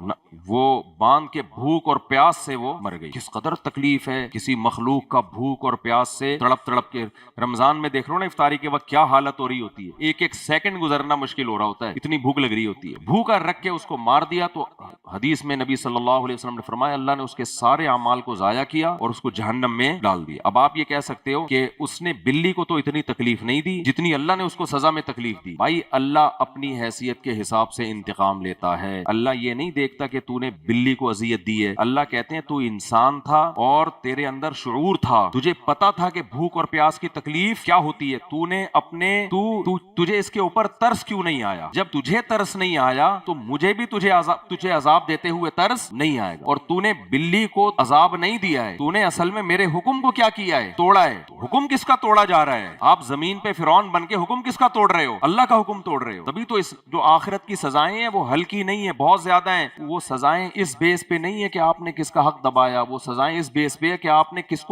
وہ باندھ کے بھوک اور پیاس سے وہ مر گئی۔ کس قدر تکلیف ہے کسی مخلوق کا بھوک اور پیاس سے تڑپ تڑپ کے۔ رمضان میں دیکھ رہے ہو نا افطاری کے وقت کیا حالت ہو رہی ہوتی ہے، ایک ایک سیکنڈ گزرنا مشکل ہو رہا ہوتا ہے، اتنی بھوک لگ رہی ہوتی ہے، بھوکا رکھ کے اس کو مار دیا۔ تو حدیث میں نبی صلی اللہ علیہ وسلم نے فرمایا اللہ نے اس کے سارے اعمال کو ضائع کیا اور اس کو جہنم میں ڈال دیا۔ اب آپ یہ کہہ سکتے ہو کہ اس نے بلی کو تو اتنی تکلیف نہیں دی جتنی اللہ نے اس کو سزا میں تکلیف دی۔ بھائی اللہ اپنی حیثیت کے حساب سے انتقام لیتا ہے، اللہ یہ نہیں دیکھتا کہ تو نے بلی کو اذیت دی ہے، اللہ کہتے ہیں تو انسان تھا اور تیرے اندر شعور تھا، تجھے پتا تھا کہ بھوک اور پیاس کی تکلیف کیا ہوتی ہے، تو نے اپنے تجھے اس کے اوپر ترس کیوں نہیں آیا؟ جب تجھے ترس نہیں آیا تو مجھے بھی تجھے عذاب دیتے ہوئے ترس نہیں آئے گا۔ اور تو نے بلی کو عذاب نہیں دیا ہے، تو نے اصل میں میرے حکم کو کیا کیا ہے؟ توڑا ہے۔ تو حکم کس کا توڑا جا رہا ہے؟ آپ زمین پہ فرعون بن کے حکم کس کا توڑ رہے ہو؟ اللہ کا حکم توڑ رہے ہو۔ تبھی تو اس جو آخرت کی سزائیں ہیں وہ ہلکی نہیں ہے، بہت زیادہ ہیں۔ وہ سزائیں اس بیس پہ نہیں ہے کہ آپ نے کس کا حق دبایا، وہ سزائیں اس بیس پہ ہے کہ آپ نے کس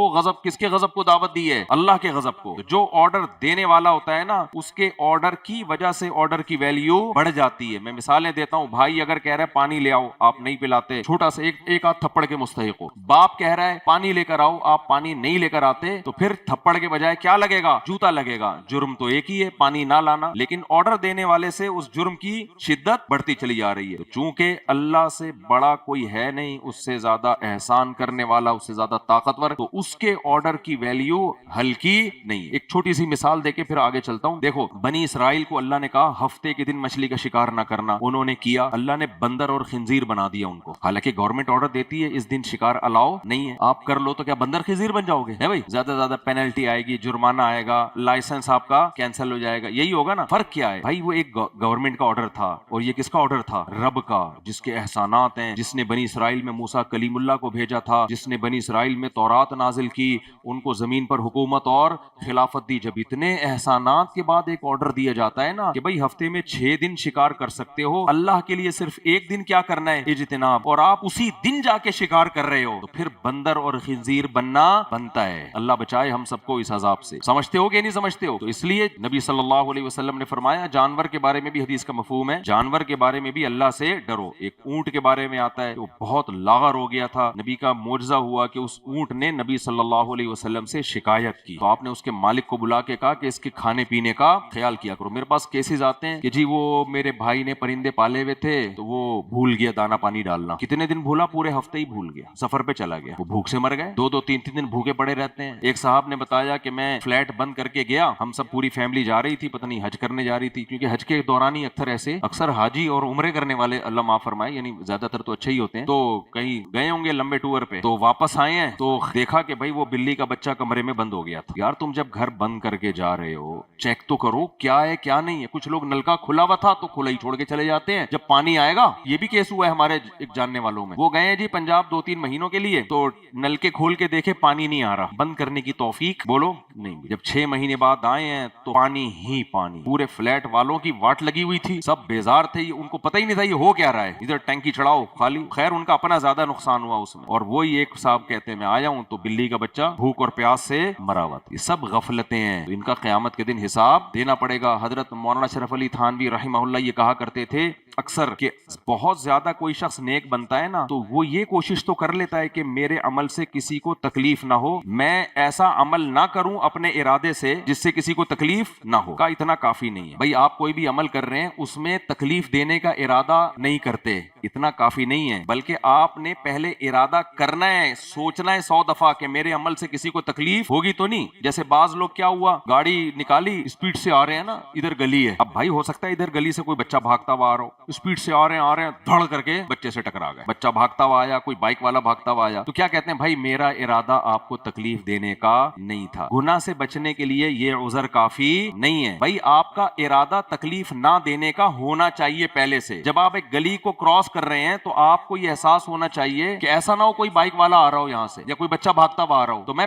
کے غضب کو دعوت دی ہے؟ اللہ کے غضب کو۔ جو آرڈر دینے والا ہوتا ہے نا، اس کے آرڈر کی وجہ سے آرڈر کی ویلیو بڑھ جاتی ہے۔ میں مثالیں دیتا ہوں، بھائی اگر کہہ رہا ہے پانی لے آؤ، آپ نہیں پلاتے، چھوٹا سا ایک آدھ تھپڑ کے مستحق ہو۔ باپ کہہ رہا ہے پانی لے کر آؤ، آپ پانی نہیں لے کر آتے، تو پھر تھپڑ کے بجائے کیا لگے گا؟ جوتا لگے گا۔ جرم تو ایک ہی ہے، پانی نہ لانا، لیکن آرڈر دینے والے سے اس جرم کی شدت بڑھتی چلی جا رہی ہے۔ تو چونکہ اللہ سے بڑا کوئی ہے نہیں، اس سے زیادہ احسان کرنے والا، اس سے زیادہ طاقتور، تو اس کے آرڈر کی ویلیو ہلکی نہیں۔ ایک چھوٹی سی مثال دے کے پھر آگے چلتا ہوں۔ دیکھو بنی اسرائیل کو اللہ نے کہا ہفتے کے دن مچھلی کا شکار نہ کرنا، انہوں نے کیا، اللہ نے بندر اور خنزیر بنا دیا ان کو۔ حالانکہ گورنمنٹ آرڈر دیتی ہے اس دن شکار الاؤ نہیں ہے، آپ کر لو تو کیا بندر خنزیر بن جاؤ گے؟ ہے بھائی، زیادہ زیادہ پینلٹی آئے گی، جرمانہ آئے گا، لائسنس آپ کا کینسل ہو جائے گا، یہی ہوگا نا۔ فرق کیا ہے بھائی؟ وہ ایک گورنمنٹ کا آرڈر تھا، اور یہ کس کا آرڈر تھا؟ رب کا، جس کے احسانات ہیں، جس نے بنی اسرائیل میں موسیٰ کلیم اللہ کو بھیجا تھا، جس نے بنی اسرائیل میں تورات نازل کی، ان کو زمین پر حکومت اور خلافت دی۔ جب اتنے احسانات کے بعد ایک آرڈر دیا جاتا ہے نا کہ بھائی ہفتے میں 6 دن شکار کر سکتے ہو، اللہ کے لیے صرف ایک دن کیا کرنا ہے؟ اجتناب، اور آپ اسی دن جا کے شکار کر رہے ہو، تو پھر بندر اور خنزیر بننا بنتا ہے۔ اللہ بچائے ہم سب کو اس عذاب سے۔ سمجھتے ہو کہ نہیں سمجھتے ہو؟ تو اس لیے نبی صلی اللہ علیہ وسلم نے فرمایا جانور کے بارے میں بھی حدیث کا مفہوم ہے، جانور کے بارے میں بھی اللہ سے ڈرو۔ ایک اونٹ کے بارے میں آتا ہے، وہ بہت لاغر ہو گیا تھا، نبی کا معجزہ ہوا کہ اس اونٹ نے نبی صلی اللہ علیہ وسلم سے شکایت کی، تو آپ نے اس کے مالک کو بلا کے کہا کہ اس کے کھانے پینے کا خیال کیا کرو۔ میرے پاس کیسز آتے ہیں کہ جی وہ میرے بھائی نے پرندے پالے ہوئے تھے تو وہ بھول گیا دانا پانی ڈالنا۔ کتنے دن بھولا؟ پورے ہفتے ہی بھول گیا، سفر پہ چلا گیا، وہ بھوک سے مر گئے، 2 3 دن بھوکے پڑے رہتے ہیں۔ ایک صاحب نے بتایا کہ میں فلیٹ بند کر کے گیا، ہم سب پوری فیملی جا رہی تھی، پتہ نہیں حج کرنے جا رہی تھی، کیونکہ حج کے دوران ہی اکثر حاجی اور عمرے کرنے والے، اللہ معاف فرمائے، یعنی زیادہ تر تو اچھے ہی ہوتے ہیں، تو کہیں گئے ہوں گے لمبے ٹور پہ، تو واپس آئے ہیں تو دیکھا کہ بھائی وہ بلی کا بچہ کمرے میں بند ہو گیا تھا۔ یار تم جب گھر بند کر کے جا رہے ہو چیک تو کرو کیا ہے کیا نہیں ہے۔ کچھ لوگ نلکا کھلا ہوا تھا تو کھلا ہی چھوڑ کے چلے جاتے ہیں، جب پانی آئے گا، یہ بھی کیس ہوا ہے ہمارے ایک جاننے والوں میں، وہ گئے ہیں جی پنجاب 2 3 مہینوں کے لیے، تو نلکے کھول کے دیکھے پانی نہیں آ رہا، بند کرنے کی توفیق بولو نہیں۔ جب 6 مہینے بعد آئے ہیں تو پانی ہی پانی، پورے فلیٹ والوں کی واٹ لگی ہوئی تھی، سب بیزار تھے، ان کو پتہ ہی نہیں تھا یہ ہو کیا رہا ہے، ادھر ٹینکی چڑھاؤ خالی، خیر ان کا اپنا زیادہ نقصان ہوا اس میں۔ اور وہی ایک صاحب کہتے ہیں میں آیا ہوں تو بلی کا بچہ بھوک اور پیاس سے مرا ہوا تھا۔ یہ سب غفلتیں ہیں، ان کا قیامت کے دن حساب دینا پڑے گا۔ حضرت مولانا شرف علی تھانوی رحمہ اللہ یہ کہا کرتے تھے اکثر کہ بہت زیادہ کوئی شخص نیک بنتا ہے نا تو وہ یہ کوشش تو کر لیتا ہے کہ میرے عمل سے کسی کو تکلیف نہ ہو، میں ایسا عمل نہ کروں اپنے ارادے سے جس سے کسی کو تکلیف نہ ہو۔ کا اتنا کافی نہیں ہے بھائی، آپ کوئی بھی عمل کر رہے ہیں اس میں تکلیف دینے کا ارادہ نہیں کرتے، اتنا کافی نہیں ہے، بلکہ آپ نے پہلے ارادہ کرنا ہے، سوچنا ہے 100 دفعہ کہ میرے عمل سے کسی کو تکلیف ہوگی تو نہیں۔ جیسے بعض لوگ کیا ہوا، گاڑی نکالی، اسپیڈ سے آ رہے ہیں نا، ادھر گلی ہے، اب بھائی ہو سکتا ہے ادھر گلی سے کوئی بچہ بھاگتا ہوا آ رہا ہو، اسپیڈ سے آ رہے ہیں دھڑ کر کے بچے سے ٹکرا گئے، بچہ بھاگتا ہوا آیا، کوئی بائک والا بھاگتا ہوا آیا، تو کیا کہتے ہیں بھائی میرا ارادہ آپ کو تکلیف دینے کا نہیں تھا۔ گناہ سے بچنے کے لیے یہ عذر کافی نہیں ہے بھائی، آپ کا ارادہ تکلیف نہ دینے کا ہونا چاہیے پہلے سے۔ جب آپ ایک گلی کو کراس کر رہے ہیں تو آپ کو یہ احساس ہونا چاہیے کہ ایسا نہ ہو کوئی بائک والا آ رہا ہو یہاں سے یا کوئی بچہ بھاگتا ہوا آ رہا ہو، تو میں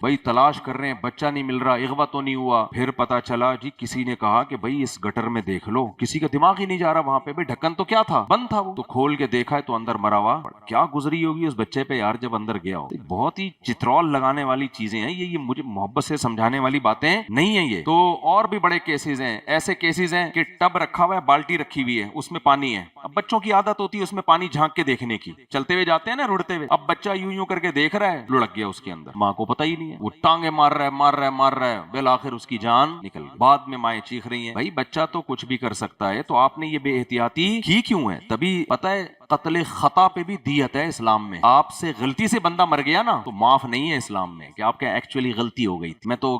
بھائی تلاش کر رہے ہیں، بچہ نہیں مل رہا، اغوا تو نہیں ہوا. پھر پتا چلا جی کسی نے کہا کہ بھائی اس گٹر میں دیکھ لو، کسی کا دماغ ہی نہیں جا رہا وہاں پہ. بھائی ڈھکن تو کیا تھا، بند تھا. وہ تو کھول کے دیکھا ہے تو اندر مرا ہوا. کیا گزری ہوگی اس بچے پہ یار جب اندر گیا ہو. بہت ہی چترول لگانے والی چیزیں ہیں یہ مجھے محبت سے سمجھانے والی باتیں نہیں ہیں یہ تو. اور بھی بڑے کیسز ہیں، ایسے کیسز ہیں کہ ٹب رکھا ہوا ہے، بالٹی رکھی ہوئی ہے، اس میں پانی ہے. اب بچوں کی عادت ہوتی ہے اس میں پانی جھانک کے دیکھنے کی، چلتے ہوئے جاتے ہیں نا رڑتے ہوئے. اب بچہ یوں یوں کر کے دیکھ رہا ہے، لڑک گیا اس کے اندر. ماں کو پتہ ہی نہیں ہے، وہ ٹانگیں مار رہا ہے، بالآخر اس کی جان نکل گئی. بعد میں مائیں چیخ رہی ہیں بھائی بچہ تو کچھ بھی کر سکتا ہے، تو آپ نے یہ بے احتیاطی کی کیوں ہے؟ تبھی پتہ ہے قتل خطا پہ بھی دیت ہے اسلام میں. آپ سے غلطی سے بندہ مر گیا نا تو معاف نہیں ہے اسلام میں کہ آپ کے ایکچولی غلطی ہو گئی تھی. میں تو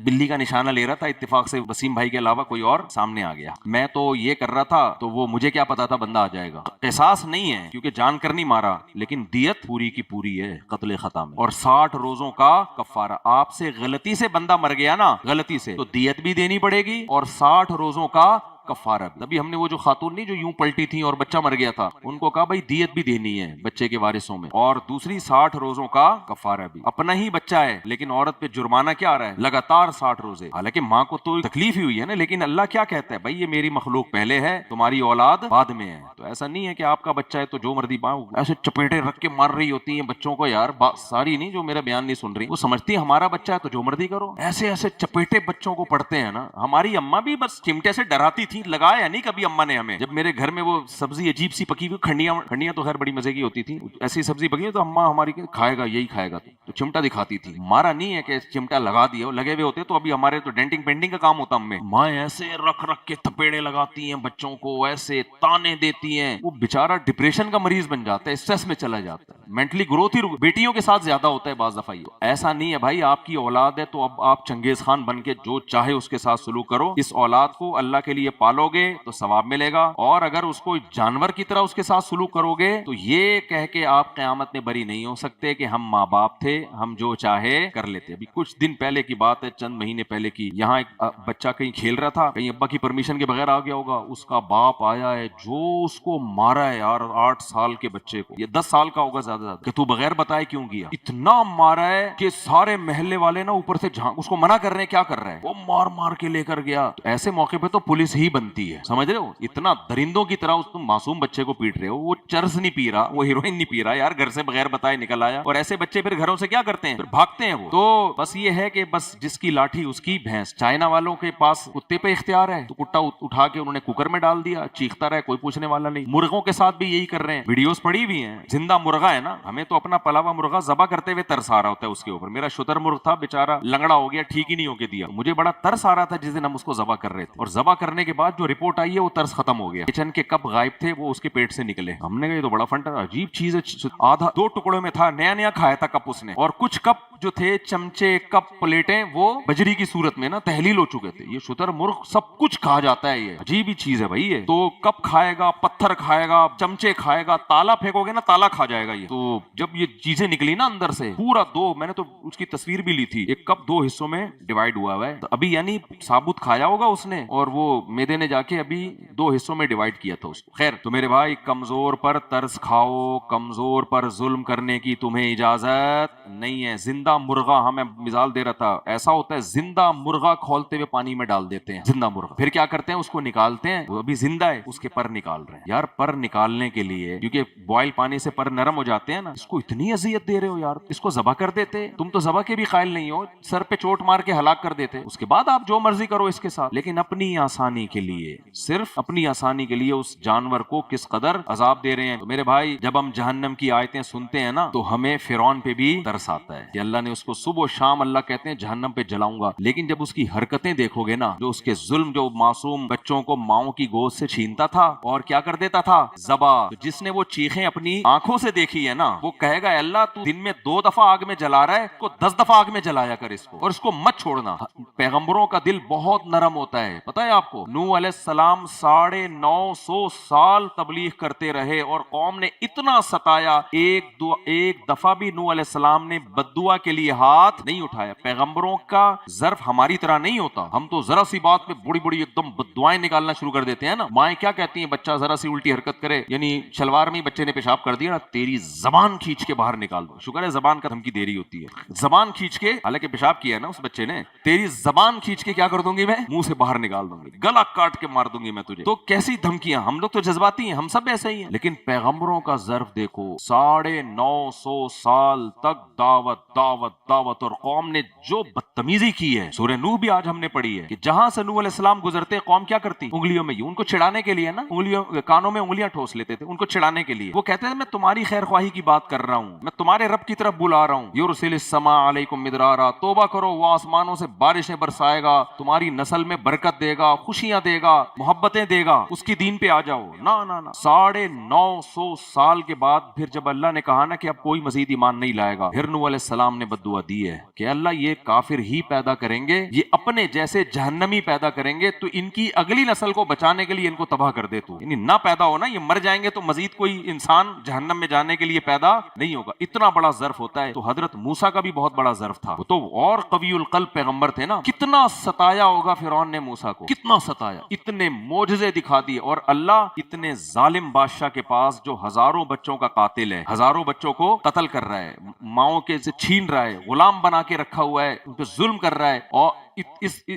بلی کا نشانہ لے رہا تھا، اتفاق سے وسیم بھائی کے علاوہ کوئی اور سامنے آ گیا. میں تو یہ کر رہا تھا تو وہ مجھے کیا پتا تھا بندہ آ جائے گا. قصاص نہیں ہے کیونکہ جان کر نہیں مارا، لیکن دیت پوری کی پوری ہے قتل خطا میں، اور 60 روزوں کا کفارہ. آپ سے غلطی سے بندہ مر گیا نا، غلطی سے، تو دیت بھی دینی پڑے گی اور 60 روزوں کا کفارہ بھی. تبھی ہم نے وہ جو خاتون نہیں جو یوں پلٹی تھی اور بچہ مر گیا تھا، ان کو کہا بھائی دیت بھی دینی ہے بچے کے وارثوں میں، اور دوسری 60 روزوں کا کفارہ بھی. اپنا ہی بچہ ہے لیکن عورت پہ جرمانہ کیا آ رہا ہے؟ لگاتار 60 روزے. حالانکہ ماں کو تو تکلیف ہی ہوئی ہے نا، لیکن اللہ کیا کہتا ہے؟ بھائی یہ میری مخلوق پہلے ہے، تمہاری اولاد بعد میں ہے. تو ایسا نہیں ہے کہ آپ کا بچہ ہے تو جو مرضی ایسے چپیٹے رکھ کے مار رہی ہوتی ہیں بچوں کو. یار ساری نہیں جو میرا بیان نہیں سن رہی، وہ سمجھتی ہے ہمارا بچہ ہے تو جو مرضی کرو. ایسے ایسے چپیٹے بچوں کو پڑتے ہیں نا. ہماری اماں بھی بس چمٹے سے ڈراتی تھی، لگایا نہیں کبھی اما نے ہمیں. جب میرے گھر میں وہ سبزی عجیب سی پکی ہوئی، کھنڈیاں تو خیر بڑی مزے کی ہوتی تھی، ایسی سبزی پکی تو اما ہماری کھائے گا یہی کھائے گا، تو چمٹا دکھاتی تھی. مارا نہیں ہے کہ چمٹا لگا دیا، لگے ہوئے ہوتے تو ابھی ہمارے تو ڈینٹنگ پینٹنگ کا کام ہوتا. ہم میں ماں ایسے رکھ رکھ کے تھپیڑے لگاتی ہیں بچوں کو، ایسے تانے دیتی ہیں، وہ بیچارہ ڈپریشن کا مریض بن جاتا ہے، اسٹریس میں چلا جاتا ہے. مینٹلی گروتھ ہی بیٹیوں کے ساتھ زیادہ ہوتا ہے بعض دفعہ. ایسا نہیں ہے بھائی، آپ کی اولاد ہے تو اب آپ چنگیز خان بن کے جو چاہے اس کے ساتھ سلوک کرو. اس اولاد کو اللہ کے لیے پالو گے تو ثواب ملے گا، اور اگر اس کو جانور کی طرح اس کے ساتھ سلوک کرو گے تو یہ کہہ کے آپ قیامت میں بری نہیں ہو سکتے کہ ہم ماں باپ تھے، ہم جو چاہے کر لیتے. ابھی کچھ دن پہلے کی بات ہے، چند مہینے پہلے کی. یہاں ایک بچہ کہیں کھیل رہا تھا، کہیں ابا کی پرمیشن کے بغیر آ گیا ہوگا، اس کا باپ آیا ہے جو اس کو مارا ہے یار. 8 سال کے بچے کو، یہ 10 سال کا ہوگا زیادہ زیادہ، کہ تو بغیر بتائے کیوں گیا. اتنا مارا ہے کہ سارے محلے والے نا اوپر سے اس کو منع کر رہے ہیں، کیا کر رہا ہے وہ، مار مار کے لے کر گیا. تو ایسے موقع پہ تو پولیس ہی بنتی ہے، سمجھ رہے ہو. اتنا درندوں کی طرح اس معصوم بچے کو پیٹ رہے ہو. وہ چرس نہیں پی رہا، وہ ہیروئن نہیں پی رہا یار، گھر سے بغیر بتائے نکل آیا. اور ایسے بچے پھر گھروں سے کیا کرتے ہیں؟ پھر بھاگتے ہیں وہ. تو بس یہ ہے کہ بس جس کی لاٹھی اس کی بھینس. چائنا والوں کے پاس کتے پہ اختیار ہے تو کتا اٹھا کے انہوں نے کوکر میں ڈال دیا، چیختا رہے، کوئی پوچھنے والا نہیں. مرغوں کے ساتھ بھی یہی کر رہے ہیں، ویڈیوز پڑی ہوئی ہیں. زندہ مرغا ہے نا، ہمیں تو اپنا پلا ہوا مرغا ذبح کرتے ہوئے ترس آ رہا ہوتا ہے اس کے اوپر. میرا شتر مرغ تھا بیچارہ، لنگڑا ہو گیا، ٹھیک ہی نہیں ہو کے دیا. مجھے بڑا ترس آ رہا تھا جس دن ہم اس کو ذبح کر رہے تھے، اور ذبح کرنے کے بعد جو رپورٹ آئی ہے وہ ترس ختم ہو گیا. کچن کے کپ غائب تھے، وہ اس کے پیٹ سے نکلے. ہم نے کہا یہ تو بڑا فنٹا، عجیب چیز ہے. آدھا 2 ٹکڑوں میں تھا، نیا نیا کھایا تھا کپ اس نے. اور کچھ کپ جو تھے، چمچے، کپ، پلیٹیں، وہ بجری کی صورت میں نا تحلیل ہو چکے تھے. یہ شتر مرغ سب کچھ کھا جاتا ہے، یہ عجیب ہی چیز ہے بھائی. یہ تو کپ کھائے گا، پتھر کھائے گا، چمچے کھائے گا، تالا پھینکو گے نا تالا کھا جائے گا یہ. تو جب یہ چیزیں نکلی نا اندر سے پورا میں نے تو اس کی تصویر بھی لی تھی، ایک کپ 2 حصوں میں ڈیوائیڈ ہوا ہے. تو ابھی یعنی ثابت کھایا ہوگا اس نے، اور وہ میدے نے جا کے ابھی 2 حصوں میں ڈیوائیڈ کیا تھا اس کو. خیر، تو میرے بھائی کمزور پر ترس کھاؤ، کمزور پر ظلم کرنے کی تمہیں اجازت نہیں ہے. زندہ مرغا، ہمیں مثال دے رہا تھا، ایسا ہوتا ہے زندہ مرغا کھولتے ہوئے پانی میں ڈال دیتے ہیں. زندہ مرغا پھر کیا کرتے ہیں؟ اس کو نکالتے ہیں، وہ ابھی زندہ ہے، اس کے پر نکال رہے ہیں. یار پر نکالنے کے لیے، کیونکہ بوائل پانی سے پر نرم ہو جاتے ہیں نا، اس کو اتنی اذیت دے رہے ہو یار. اس کو ذبح کر دیتے، تم تو ذبح کے بھی قائل نہیں ہو، سر پہ چوٹ مار کے ہلاک کر دیتے. اس کے بعد آپ جو مرضی کرو اس کے ساتھ، لیکن اپنی آسانی کے لیے، صرف اپنی آسانی کے لیے اس جانور کو کس قدر عذاب دے رہے ہیں. تو میرے بھائی جب ہم جہنم کی آیتیں سنتے ہیں نا تو ہمیں فرعون پہ بھی ترس آتا ہے کہ اللہ نے اس کو صبح و شام، اللہ کہتے ہیں جہنم پہ جلاؤں گا. لیکن جب اس کی حرکتیں دیکھو گے نا، جو اس کے ظلم، جو معصوم بچوں کو ماؤں کی گود سے چھینتا تھا اور کیا کر دیتا تھا؟ ذبح. تو جس نے وہ چیخیں اپنی آنکھوں سے دیکھی ہے نا، وہ کہے گا اللہ تو دن میں 2 دفعہ آگ میں جلا رہا ہے، کو 10 دفعہ آگ میں جلایا کر اس کو، اور اس کو مت چھوڑنا. پیغمبروں کا دل بہت نرم ہوتا ہے، پتہ ہے آپ کو. نوح علیہ السلام 950 سال تبلیغ کرتے رہے اور قوم نے اتنا ستایا، ایک دفعہ بھی نوح علیہ السلام نے بد دعا کے کے لیے ہاتھ نہیں اٹھایا. پیغمبروں کا ظرف ہماری طرح نہیں ہوتا. ہم تو ذرا سی بات پہ بڑی بڑی ایک دم دعائیں نکالنا شروع کر دیتے ہیں نا. مائیں کیا کہتی ہیں, بچہ ذرا سی الٹی حرکت کرے, یعنی شلوار میں بچے نے پیشاب کر دیا نا, تیری زبان کھینچ کے باہر نکال دو. شکر ہے زبان کا دھمکی دے رہی ہوتی ہے. زبان کھینچ کے, حالانکہ پیشاب کیا ہے نا اس بچے نے, تیری زبان کھینچ کے کیا کر دوں گی میں, منہ سے باہر نکال دوں گی, گلا کاٹ کے مار دوں گی میں تجھے. تو کیسی دھمکیاں. ہم لوگ تو جذباتی ہیں, ہم سب ایسے ہی ہیں. لیکن پیغمبروں کا ظرف دیکھو, 950 سال تک دعوت دعوت دعوت, اور قوم نے جو بدتمیزی کی ہے. سورہ نوح بھی آج ہم نے پڑھی ہے کہ جہاں سے نوح علیہ السلام گزرتے قوم کیا کرتی, انگلیوں میں, ان کو چھڑانے کے لیے نا, انگلیوں کانوں میں انگلیاں ٹھوس لیتے تھے ان کو چھڑانے کے لیے. وہ کہتے ہیں میں تمہاری خیر خواہی کی بات کر رہا ہوں, میں تمہارے رب کی طرف بلا رہا ہوں. یرسل السماء علیکم مدرارا, توبہ کرو, وہ آسمانوں سے بارشیں برسائے گا, تمہاری نسل میں برکت دے گا, خوشیاں دے گا, محبتیں دے گا, اس کی دین پہ آ جاؤ. نا 950 سال کے بعد پھر جب اللہ نے کہا نا کہ اب کوئی مزید ایمان نہیں لائے گا, پھر نوح علیہ السلام نے بد دعا دی ہے کہ اللہ یہ کافر ہی پیدا کریں گے, یہ اپنے جیسے جہنمی پیدا کریں گے, تو ان کی اگلی نسل کو بچانے کے لیے ان کو تباہ کر دے. تو یعنی نہ پیدا ہونا, یہ مر جائیں گے تو مزید کوئی انسان جہنم میں جانے کے لیے پیدا نہیں ہوگا. اتنا بڑا ظرف ہوتا ہے. تو حضرت موسیٰ کا بھی بہت بڑا ظرف تھا, وہ تو اور قوی القلب پیغمبر تھے نا. کتنا ستایا ہوگا فرعون نے موسیٰ کو, کتنا ستایا, اتنے معجزے دکھا دیے. اور اللہ اتنے ظالم بادشاہ کے پاس جو ہزاروں بچوں کا قاتل ہے, ہزاروں بچوں کو قتل کر رہا ہے, ماؤں کے سے چھین رہا ہے, غلام بنا کے رکھا ہوا ہے, ان پہ ظلم کر رہا ہے, اور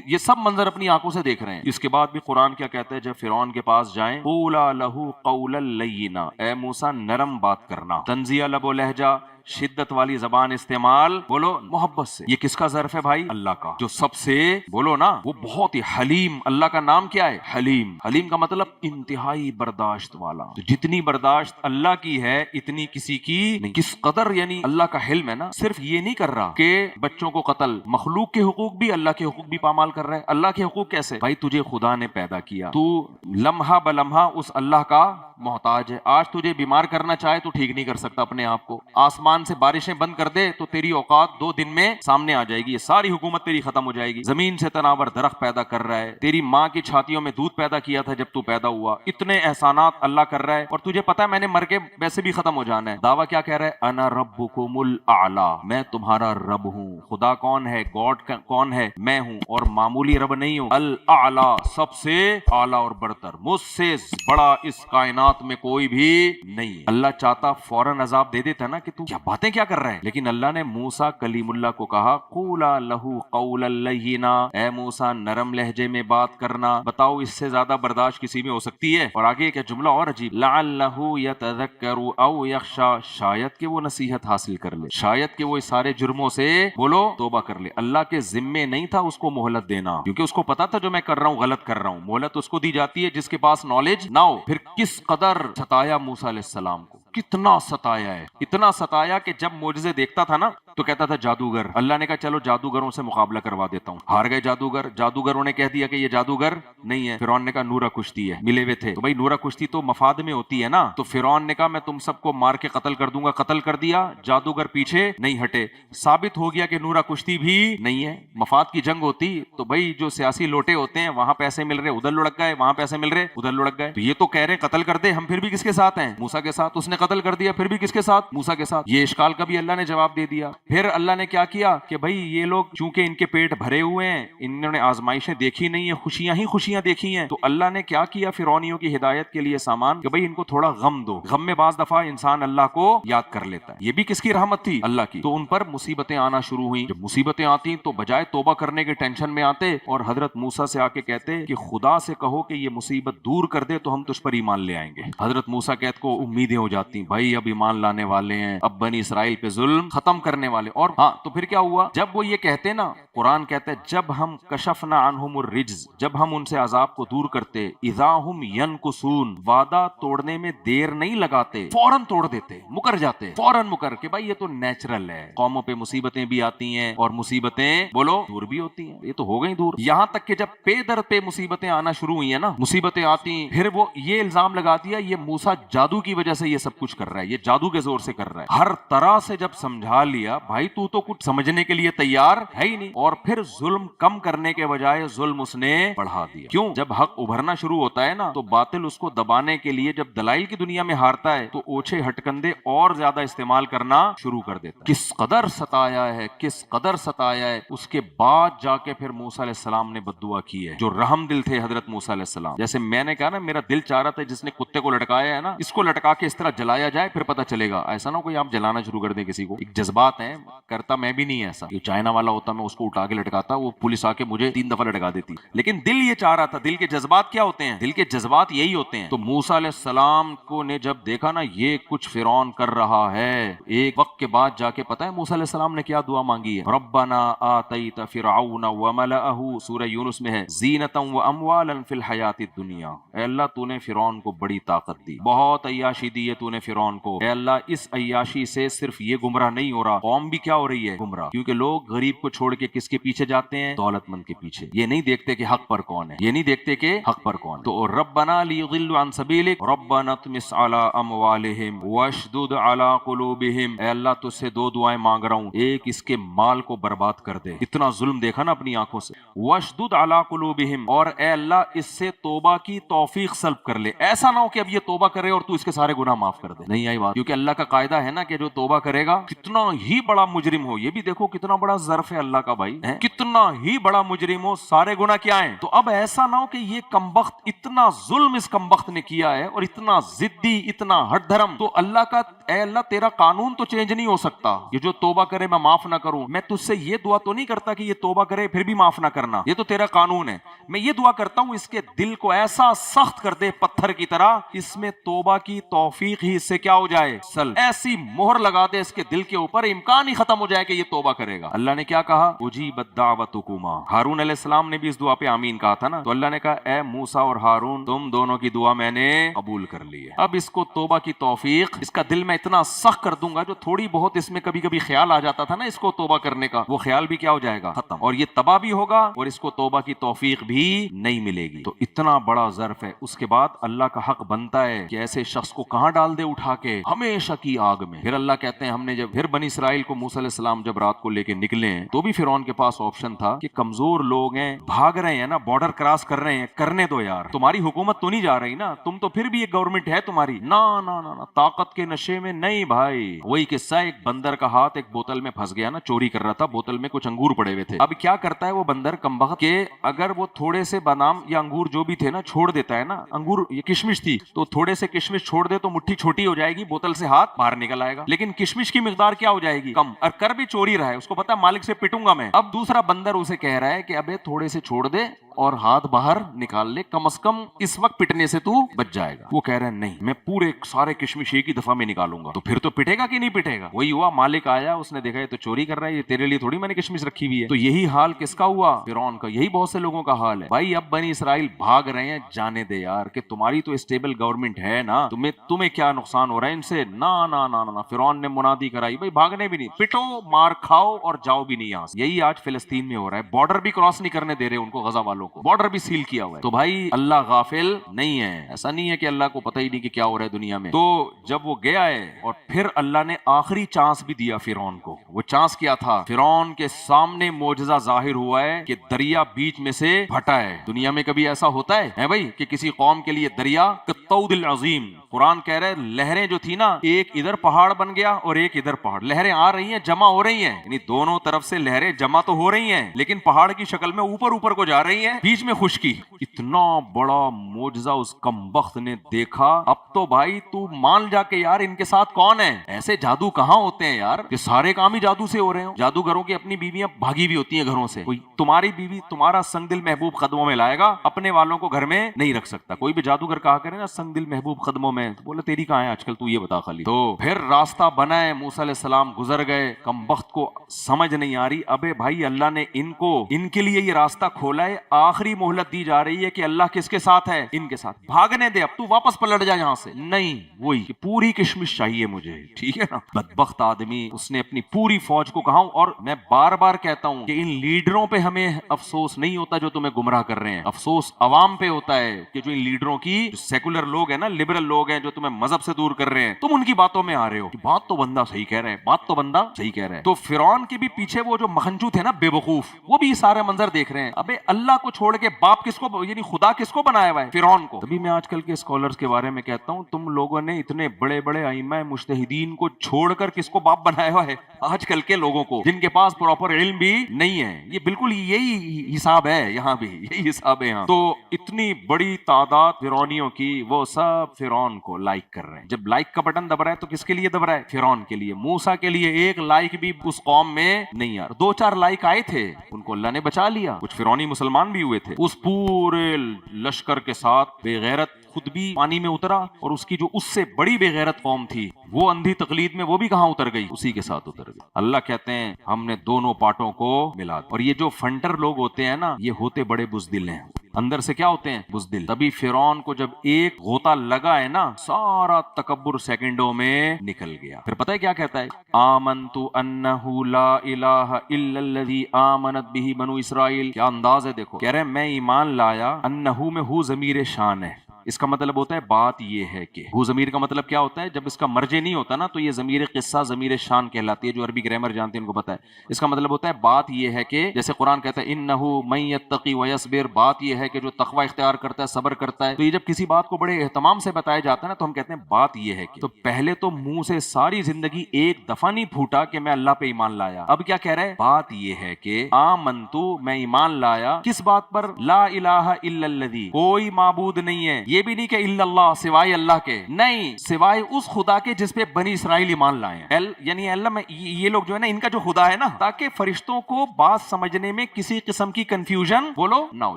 یہ سب منظر اپنی آنکھوں سے دیکھ رہے ہیں. اس کے بعد بھی قرآن کیا کہتا ہے, جب فرعون کے پاس جائیں, قولا لہو قولا لینا, اے موسیٰ نرم بات کرنا, تنزیہ لب و لہجہ, شدت والی زبان استعمال, بولو محبت سے. یہ کس کا ظرف ہے بھائی, اللہ کا, جو سب سے بولو نا وہ بہت ہی حلیم. اللہ کا نام کیا ہے, حلیم. حلیم کا مطلب انتہائی برداشت والا. تو جتنی برداشت اللہ کی ہے اتنی کسی کی نہیں. کس قدر یعنی اللہ کا حلم ہے نا. صرف یہ نہیں کر رہا کہ بچوں کو قتل, مخلوق کے حقوق بھی, اللہ کے حقوق بھی پامال کر رہا ہے. اللہ کے حقوق کیسے بھائی, تجھے خدا نے پیدا کیا, تو لمحہ بلمحہ اس اللہ کا محتاج ہے. آج تجھے بیمار کرنا چاہے تو ٹھیک نہیں کر سکتا اپنے آپ کو. آسمان سے بارشیں بند کر دے تو تیری اوقات 2 دن میں سامنے آ جائے گی, یہ ساری حکومت تیری ختم ہو جائے گی. زمین سے تناور درخت پیدا کر رہا ہے, تیری ماں کی چھاتیوں میں دودھ پیدا کیا تھا جب تو پیدا ہوا. اتنے احسانات اللہ کر رہا ہے, اور تجھے پتا ہے میں نے مر کے ویسے بھی ختم ہو جانا ہے. دعویٰ کیا کہہ رہا ہے, انا ربکم الاعلی, میں تمہارا رب ہوں. خدا کون ہے, گاڈ کون ہے, میں ہوں, اور معمولی رب نہیں ہوں. الاعلی, سب سے اعلیٰ اور برتر, مجھ سے بڑا اس کائنات میں کوئی بھی نہیں. اللہ چاہتا فوراً عذاب دے دیتا نا کہ تو کیا باتیں کیا کر رہا ہے, لیکن اللہ نے موسیٰ کلیم اللہ کو کہا, قولا لہو قولا لینا, اے موسیٰ نرم لہجے میں بات کرنا. بتاؤ اس سے زیادہ برداشت کسی میں ہو سکتی ہے؟ اور آگے کیا جملہ اور عجیب, لعلہ یتذکر او یخشی, شاید کہ وہ نصیحت حاصل کر لے, شاید کہ وہ اس سارے جرموں سے بولو توبہ کر لے. اللہ کے ذمے نہیں تھا اس کو مہلت دینا, کیونکہ اس کو پتا تھا جو میں کر رہا ہوں غلط کر رہا ہوں. مہلت اس کو دی جاتی ہے جس کے پاس نالج نہ ہو. پھر کس قدر ستایا موسیٰ علیہ السلام کو, کتنا ستایا ہے, اتنا ستایا کہ جب معجزے دیکھتا تھا نا تو کہتا تھا جادوگر. اللہ نے کہا چلو جادوگروں سے مقابلہ کروا دیتا ہوں. ہار گئے جادوگر, جادوگروں نے کہہ دیا کہ یہ جادوگر نہیں ہے. فرعون نے کہا نورہ کشتی ہے, ملے ہوئے تھے. تو بھائی نورہ کشتی تو مفاد میں ہوتی ہے نا, تو فرعون نے کہا میں تم سب کو مار کے قتل کر دوں گا. قتل کر دیا, جادوگر پیچھے نہیں ہٹے. ثابت ہو گیا کہ نورہ کشتی بھی نہیں ہے. مفاد کی جنگ ہوتی تو بھائی جو سیاسی لوٹے ہوتے ہیں, وہاں پیسے مل رہے ادھر لڑک گئے, وہاں پیسے مل رہے ادھر لڑک گئے. تو یہ تو کہہ رہے قتل کر دے, ہم پھر بھی کس کے ساتھ ہیں, موسیٰ کے ساتھ. اس نے قتل کر دیا, پھر بھی کس کے ساتھ, موسیٰ کے ساتھ. یہ اشکال کا بھی اللہ نے جواب دے دیا. پھر اللہ نے کیا کیا کہ بھائی یہ لوگ چونکہ ان کے پیٹ بھرے ہوئے ہیں, انہوں نے آزمائشیں دیکھی نہیں ہیں, خوشیاں ہی خوشیاں دیکھی ہیں, تو اللہ نے کیا کیا فرعونیوں کی ہدایت کے لیے سامان کہ بھائی ان کو تھوڑا غم دو. غم میں بعض دفعہ انسان اللہ کو یاد کر لیتا ہے. یہ بھی کس کی رحمت تھی, اللہ کی. تو ان پر مصیبتیں آنا شروع ہوئیں. جب مصیبتیں آتی تو بجائے توبہ کرنے کے ٹینشن میں آتے اور حضرت موسیٰ سے آ کے کہتے کہ خدا سے کہو کہ یہ مصیبت دور کر دے تو ہم تجھ پر ایمان لے آئیں گے. حضرت موسیٰ کہتے کو امیدیں ہو جاتی بھائی اب ایمان لانے والے ہیں, اب بنی اسرائیل پہ ظلم ختم کرنے والے. اور ہاں تو پھر کیا ہوا, جب وہ یہ کہتے نا, قرآن کہتا ہے جب ہم کشفنا عنہم الرجز, جب ہم ان سے عذاب کو دور کرتے, اذا ہم ینکثون, وعدہ توڑنے میں دیر نہیں لگاتے, فوراً توڑ دیتے, مکر جاتے, فوراً مکر کہ بھائی یہ تو نیچرل ہے, قوموں پہ مصیبتیں بھی آتی ہیں اور مصیبتیں بولو دور بھی ہوتی ہیں, یہ تو ہو گئی دور. یہاں تک کہ جب پے در پہ مصیبتیں آنا شروع ہوئی ہیں نا, مصیبتیں آتی, پھر وہ یہ الزام لگا دیا یہ موسیٰ جادو کی وجہ سے یہ سب کچھ کر رہا ہے, یہ جادو کے زور سے کر رہا ہے. ہر طرح سے جب سمجھا لیا بھائی تو کچھ سمجھنے کے لیے تیار ہے ہی نہیں، اور پھر ظلم کم کرنے کے بجائے ظلم اس نے بڑھا دیا۔ کیوں؟ جب حق ابھرنا شروع ہوتا ہے نا تو باطل اس کو دبانے کے لیے جب دلائل کی دنیا میں ہارتا ہے تو اوچھے ہٹکندے اور زیادہ استعمال کرنا شروع کر دیتا ہے۔ کس قدر ستایا ہے، کس قدر ستایا ہے۔ اس کے بعد جا کے پھر موسیٰ علیہ السلام نے بددعا کی ہے، جو رحم دل تھے حضرت موسیٰ علیہ السلام۔ جیسے میں نے کہا نا میرا دل چاہ رہا تھا جس نے کتے کو لٹکایا ہے نا اس کو لٹکا کے اس طرح جلایا جائے، پھر پتہ چلے گا۔ ایسا نہ کوئی آپ جلانا شروع کر دیں کسی کو، ایک جذبات ہیں، کرتا میں بھی نہیں ایسا۔ یہ چائنا والا ہوتا میں اس کو اٹھا کے لٹکاتا، وہ پولیس آ کے مجھے 3 دفعہ لٹکا دیتی، لیکن دل یہ چاہ رہا تھا۔ دل کے جذبات کیا ہوتے ہیں؟ دل کے جذبات یہی ہوتے ہیں۔ تو موسیٰ علیہ السلام کو نے جب دیکھا نا یہ کچھ فرعون کر رہا ہے، ایک وقت کے بعد جا کے پتہ ہے موسیٰ علیہ السلام نے کیا دعا مانگی ہے؟ ربنا آتیت فرعون وملأہ، سورہ یونس میں ہے، زینتا واموالا فی الحیات الدنیا۔ اے اللہ تو نے فرعون کو بڑی طاقت دی، بہت عیاشی دی ہے تو نے فرعون کو۔ اے اللہ اس عیاشی سے صرف یہ گمراہ نہیں ہو رہا، قوم بھی کیا ہو رہی ہے؟ گمراہ۔ کیونکہ لوگ غریب کو چھوڑ کے کس کے پیچھے جاتے ہیں؟ دولت مند کے پیچھے۔ یہ نہیں دیکھتے کہ حق پر کون ہے، یہ نہیں دیکھتے کہ حق پر کون ہے۔ تو ربنا لیضلوا عن سبیلک ربنا اطمس علی اموالہم واشدد علی قلوبہم۔ اے اللہ تجھ سے 2 دعائیں مانگ رہا ہوں، ایک اس کے مال کو برباد کر دے، اتنا ظلم دیکھا نا اپنی آنکھوں سے، واشدد علی قلوبہم، اور اے اللہ اس سے توبہ کی توفیق سلب کر لے۔ ایسا نہ ہو کہ اب یہ توبہ کرے اور تو اس کے سارے گناہ معاف کر دے، نہیں آئی بات۔ کیونکہ اللہ کا قاعدہ ہے نا کہ جو توبہ کرے گا کتنا ہی بڑا مجرم ہو، یہ بھی دیکھو کتنا بڑا ظرف ہے اللہ کا بھائی، کتنا ہی بڑا مجرم ہو سارے گناہ کیا ہیں۔ تو اب ایسا نہ ہو کہ یہ کمبخت، اتنا ظلم اس کمبخت نے کیا ہے اور اتنا ضدی، اتنا ہٹ دھرم، تو اللہ کا اے اللہ تیرا قانون تو چینج نہیں ہو سکتا، یہ جو توبہ کرے میں معاف نہ کروں۔ میں تجھ سے یہ دعا تو نہیں کرتا کہ یہ توبہ کرے پھر بھی معاف نہ کرنا، یہ تو تیرا قانون ہے۔ میں یہ دعا کرتا ہوں اس کے دل کو ایسا سخت کر دے پتھر کی طرح، اس میں توبہ کی توفیق ہی اس سے کیا ہو جائے؟ ایسی مہر لگا دے اس کے دل کے اوپر، امکان ہی ختم ہو جائے کہ یہ توبہ کرے گا۔ اللہ نے کیا کہا؟ اجیبت دعوتکما۔ ہارون علیہ السلام نے بھی اس دعا پہ آمین کہا تھا نا، تو اللہ نے کہا اے موسیٰ اور ہارون تم دونوں کی دعا میں نے قبول کر لی ہے، اب اس کو توبہ کی توفیق، اس کا دل میں اتنا سخت کر دوں گا، جو تھوڑی بہت اس میں کبھی کبھی خیال آ جاتا تھا نا اس کو توبہ کرنے کا، وہ خیال بھی کیا ہو جائے گا؟ ختم، اور یہ تباہ بھی ہوگا اور اس کو توبہ کی توفیق بھی نہیں ملے گی۔ تو اتنا بڑا ظرف ہے۔ اس کے بعد اللہ کا حق بنتا ہے کہ ایسے شخص کو کہاں ڈال دے اٹھا کے؟ ہمیشہ کی آگ میں۔ پھر اللہ کہتے ہیں ہم نے جب پھر بنی اسرائیل کو موسیٰ علیہ السلام جب رات کو لے کے نکلے ہیں تو بھی فرعون کے پاس آپشن تھا کہ کمزور لوگ ہیں، بھاگ رہے ہیں نا، بارڈر کراس کر رہے ہیں، کرنے دو یار، تمہاری حکومت تو نہیں جا رہی نا، تم تو پھر بھی ایک گورنمنٹ ہے تمہاری، نا نا نا، طاقت کے نشے میں نہیں بھائی۔ وہی قصہ، ایک بندر کا ہاتھ ایک بوتل میں پھنس گیا نا، چوری کر رہا تھا، بوتل میں کچھ انگور پڑے ہوئے تھے۔ اب کیا کرتا ہے وہ بندر کمبخت کہ اگر وہ تھوڑے سے بادام یا انگور جو بھی تھے نا چھوڑ دیتا ہے نا، انگور یہ کشمش تھی تو تھوڑے سے کشمش چھوڑ دے تو مٹھی چھوٹی ہو جائے گی، بوتل سے ہاتھ باہر نکل آئے گا، لیکن کشمش کی مقدار کیا ہو جائے گی؟ کم، اور کر بھی چوری رہا ہے، اس کو پتا مالک سے پٹوں گا میں۔ اب دوسرا بندر اسے کہہ رہا ہے کہ ابے تھوڑے سے چھوڑ دے اور ہاتھ باہر نکال لے، کم از کم اس وقت پٹنے سے تو بچ جائے گا۔ وہ کہہ رہا ہے نہیں، میں پورے سارے کشمش ایک ہی دفعہ میں نکالوں گا۔ تو پھر تو پٹے گا کہ نہیں پٹے گا؟ وہی ہوا، مالک آیا، اس نے دیکھا یہ تو چوری کر رہا ہے، یہ تیرے لیے تھوڑی میں نے کشمش رکھی ہوئی ہے۔ تو یہی حال کس کا ہوا؟ فرعون کا۔ یہی بہت سے لوگوں کا حال ہے بھائی، اب بنی اسرائیل بھاگ رہے ہیں، جانے دے یار، کہ تمہاری تو اسٹیبل گورنمنٹ ہے نا، تمہیں کیا نقصان ہو رہا ہے ان سے؟ نا نا نا نا، فرعون نے منادی کرائی بھائی بھاگنے بھی نہیں، پٹو، مار کھاؤ اور جاؤ بھی نہیں یہاں سے۔ یہی آج فلسطین میں ہو رہا ہے، بارڈر بھی کراس نہیں کرنے دے رہے ان کو، غزہ والوں کو بارڈر بھی سیل کیا ہوا ہے۔ تو بھائی اللہ غافل نہیں ہے، ایسا نہیں ہے کہ اللہ کو پتہ ہی نہیں کہ کیا ہو رہا ہے دنیا میں۔ تو جب وہ گیا ہے اور پھر اللہ نے آخری چانس بھی دیا فرعون کو، وہ چانس کیا تھا؟ فرعون کے سامنے معجزہ ظاہر ہوا ہے کہ دریا بیچ میں سے پھٹا ہے۔ دنیا میں کبھی ایسا ہوتا ہے بھائی کہ کسی قوم کے لیے دریا کالطود العظیم، قرآن کہہ رہے لہریں جو تھی نا، ایک ادھر پہاڑ بن گیا اور ایک ادھر پہاڑ، لہریں آ رہی ہیں، جمع ہو رہی ہیں، یعنی دونوں طرف سے لہریں جمع تو ہو رہی ہیں لیکن پہاڑ کی شکل میں اوپر کو جا رہی ہیں، بیچ میں خشکی۔ اتنا بڑا معجزہ اس کمبخت نے دیکھا۔ اب تو بھائی تو مان جا کے یار ان کے ساتھ کون ہے؟ ایسے جادو کہاں ہوتے ہیں یار کہ سارے کام ہی جادو سے ہو رہے ہوں۔ جادوگروں کی اپنی بیویاں بھاگی بھی ہوتی ہیں گھروں سے، کوئی تمہاری بیوی تمہارا سنگ دل محبوب قدموں میں لائے گا، اپنے والوں کو گھر میں نہیں رکھ سکتا۔ کوئی بھی جادوگر کہا کرے نا سنگ دل محبوب قدموں میں، تو بولے تیری کہاں ہے آج کل، تو یہ بتا خالی۔ تو پھر راستہ بنا ہے، موسیٰ علیہ السلام گزر گئے، کمبخت کو سمجھ نہیں آ رہی، ابے بھائی اللہ نے ان کے لیے یہ راستہ کھولا ہے، آخری مہلت دی جا رہی ہے کہ اللہ کس کے ساتھ ہے؟ ان کے ساتھ. بھاگنے دے، اب تو واپس پلٹ جا یہاں سے. نہیں، وہی کہ پوری کشمش چاہیے مجھے، ٹھیک ہے نا. بدبخت آدمی، اس نے اپنی پوری فوج کو کہا. اور میں بار بار کہتا ہوں کہ ان لیڈروں پہ ہمیں افسوس نہیں ہوتا جو تمہیں گمراہ کر رہے ہیں، افسوس عوام پہ ہوتا ہے کہ جو ان لیڈروں کی، جو سیکولر لوگ ہیں نا، لبرل لوگ ہیں، جو تمہیں مذہب سے دور کر رہے ہیں، تم ان کی باتوں میں آ رہے ہو کہ بات تو بندہ صحیح کہہ رہے ہیں، بات تو بندہ صحیح کہہ رہے ہیں. تو فرعون کے بھی پیچھے وہ جو مخنجو تھے نا، بے وقوف، وہ بھی سارے منظر دیکھ رہے ہیں. ابے اللہ کو چھوڑ کے باپ کس کو، یعنی خدا کس کو بنایا ہوا ہے؟ فرعون کو. تبھی میں آج کل کے اسکالرز کے بارے میں کہتا ہوں، تم لوگوں نے اتنے بڑے بڑے ائمہ مجتہدین کو چھوڑ کر کس کو باپ بنایا ہوا ہے؟ آج کل کے لوگوں کو، جن کے پاس پراپر علم بھی نہیں ہے. یہ بالکل یہی حساب ہے یہاں بھی، یہی حساب ہے یہاں. تو اتنی بڑی تعداد فرعونیوں کی، وہ سب فرعون کو لائک کر رہے ہیں. جب لائک کا بٹن دب رہا ہے تو کس کے لیے دب رہا ہے؟ فرعون کے لیے. موسیٰ کے لیے ایک لائک بھی اس قوم میں نہیں آ رہا. 2-4 لائک آئے تھے، ان کو اللہ نے بچا لیا. کچھ فرعونی مسلمان بھی ہوئے تھے. اس پورے لشکر کے ساتھ بے غیرت خود بھی پانی میں اترا، اور اس کی جو اس سے بڑی بے غیرت قوم تھی، وہ اندھی تقلید میں وہ بھی کہاں اتر گئی؟ اسی کے ساتھ اتر گئی. اللہ کہتے ہیں ہم نے دونوں پارٹوں کو ملا. اور یہ جو فنٹر لوگ ہوتے ہیں نا، یہ ہوتے بڑے بزدل ہیں، اندر سے کیا ہوتے ہیں؟ بزدل. تبھی فرعون کو جب ایک غوطہ لگا ہے نا، سارا تکبر سیکنڈوں میں نکل گیا. پھر پتہ ہے کیا کہتا ہے؟ آمنت انہ لا الہ الا الذی آمنت بہ بنو اسرائیل. کیا انداز ہے دیکھو. کہہ رہے میں ایمان لایا. انہ میں ہو ضمیر شان ہے. اس کا مطلب ہوتا ہے بات یہ ہے کہ، ہو ضمیر کا مطلب کیا ہوتا ہے؟ جب اس کا مرجع نہیں ہوتا نا، تو یہ ضمیر قصہ، ضمیر شان کہلاتی ہے. جو عربی گرامر جانتے ہیں ان کو پتا ہے. اس کا مطلب ہوتا ہے بات یہ ہے کہ، جیسے قرآن کہتا ہے انہ من یتقی ویصبر، بات یہ ہے کہ جو تقوی اختیار کرتا ہے، صبر کرتا ہے. تو یہ جب کسی بات کو بڑے اہتمام سے بتایا جاتا ہے نا، تو ہم کہتے ہیں بات یہ ہے کہ. تو پہلے تو منہ سے ساری زندگی ایک دفعہ نہیں پھوٹا کہ میں اللہ پہ ایمان لایا. اب کیا کہہ رہے؟ بات یہ ہے کہ آمنتو، میں ایمان لایا. کس بات پر؟ لا الہ الا الذی، کوئی معبود نہیں ہے. یہ بھی نہیں کہ الا اللہ، سوائے اللہ کے، نہیں، سوائے اس خدا کے جس پہ بنی اسرائیل ایمان لائے ہیں. یعنی اللہ میں، یہ لوگ جو ہے نا، ان کا جو خدا ہے نا، تاکہ فرشتوں کو بات سمجھنے میں کسی قسم کی کنفیوژن بولو نہ ہو.